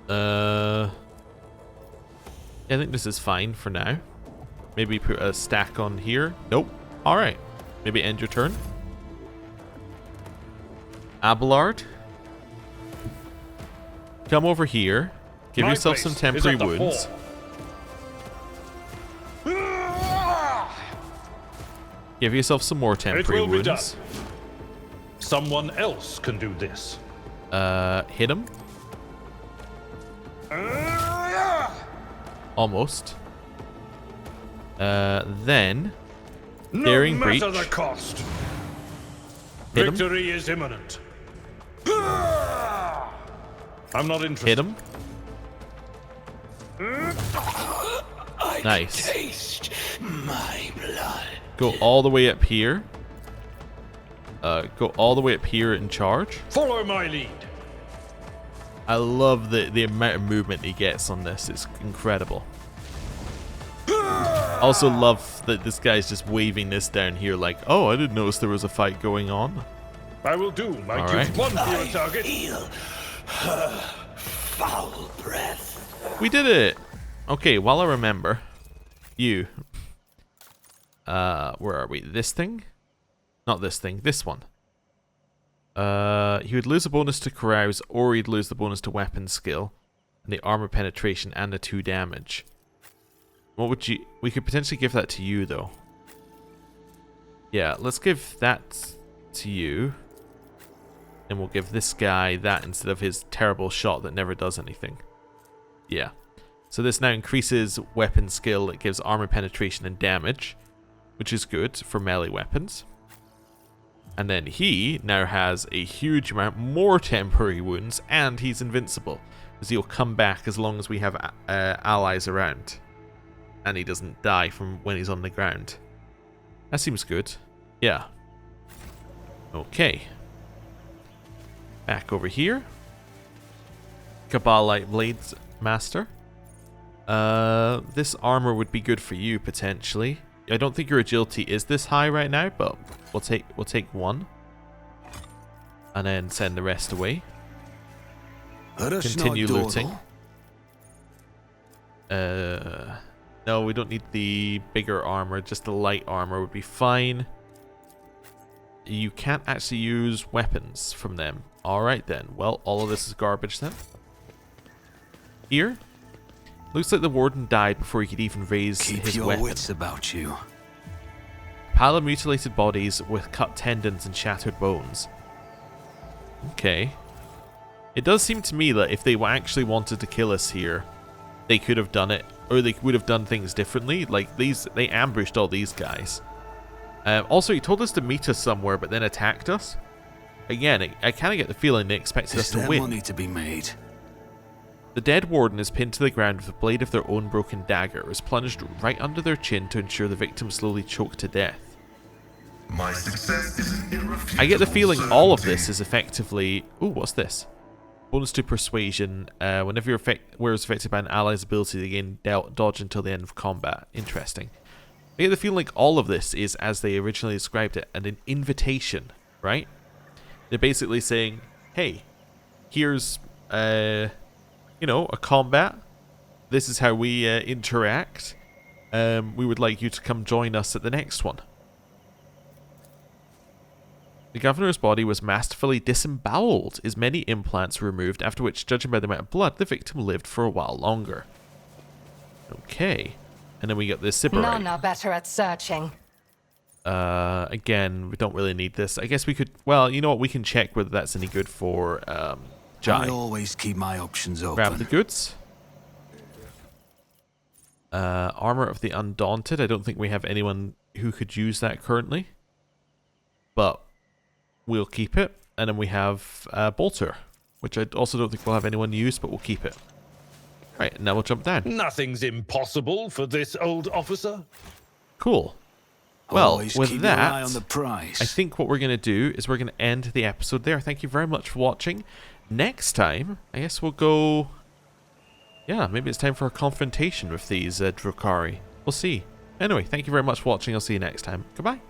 I think this is fine for now. Maybe put a stack on here. Nope. Alright. Maybe end your turn. Abelard. Come over here. Give yourself some temporary wounds. Give yourself some more temporary wounds. Someone else can do this. Hit him. Almost. Then daring breach. No matter the cost. Hit him. Victory is imminent. I'm not interested. Hit him. Nice. Taste my blood. Go all the way up here. Go all the way up here in charge. Follow my lead. I love the amount of movement he gets on this. It's incredible. Also love that this guy's just waving this down here like, oh, I didn't notice there was a fight going on. I will do my All duty. right. One for your target. Feel her foul breath. We did it! Okay, while I remember, you. Where are we? This thing? Not this thing, this one. He would lose a bonus to carouse, or he'd lose the bonus to weapon skill, and the armor penetration, and the 2 damage. What would you... We could potentially give that to you, though. Yeah, let's give that to you. And we'll give this guy that instead of his terrible shot that never does anything. Yeah. So this now increases weapon skill. It gives armor penetration and damage, which is good for melee weapons. And then he now has a huge amount more temporary wounds, and he's invincible, because he'll come back as long as we have allies around. And he doesn't die from when he's on the ground. That seems good. Yeah. Okay. Back over here. Cabal Light Blades Master. This armor would be good for you potentially. I don't think your agility is this high right now, but we'll take 1. And then send the rest away. Continue looting. No, we don't need the bigger armor, just the light armor would be fine. You can't actually use weapons from them. Alright then, well, all of this is garbage then. Here. Looks like the warden died before he could even raise his weapon. Wits about you. Pile of mutilated bodies with cut tendons and shattered bones. Okay. It does seem to me that if they actually wanted to kill us here, they could have done it, or they would have done things differently. Like they ambushed all these guys. Also, he told us to meet us somewhere, but then attacked us. Again, I kind of get the feeling they expected us to win. Money to be made. The dead warden is pinned to the ground with a blade of their own broken dagger. It was plunged right under their chin to ensure the victim slowly choked to death. My success is an irrefutable I get the feeling all of certainty. this is effectively... Ooh, what's this? Bonus to persuasion. Whenever you're affected by an ally's ability, they gain dodge until the end of combat. Interesting. I get the feeling like all of this is, as they originally described it, an invitation, right? They're basically saying, hey, here's, you know, a combat. This is how we interact. We would like you to come join us at the next one. The governor's body was masterfully disemboweled. His many implants were removed, after which, judging by the amount of blood, the victim lived for a while longer. Okay. And then we got this Sybarite. None are better at searching. Again, we don't really need this. I guess we could... Well, you know what? We can check whether that's any good for Jai. I always keep my options open. Grab the goods. Armor of the Undaunted. I don't think we have anyone who could use that currently. But we'll keep it. And then we have Bolter, which I also don't think we'll have anyone use, but we'll keep it. Right, now we'll jump down. Nothing's impossible for this old officer. Cool. Well, Always with keep that, your eye on the price. I think what we're going to do is we're going to end the episode there. Thank you very much for watching. Next time, I guess we'll go... Yeah, maybe it's time for a confrontation with these Drukhari. We'll see. Anyway, thank you very much for watching. I'll see you next time. Goodbye.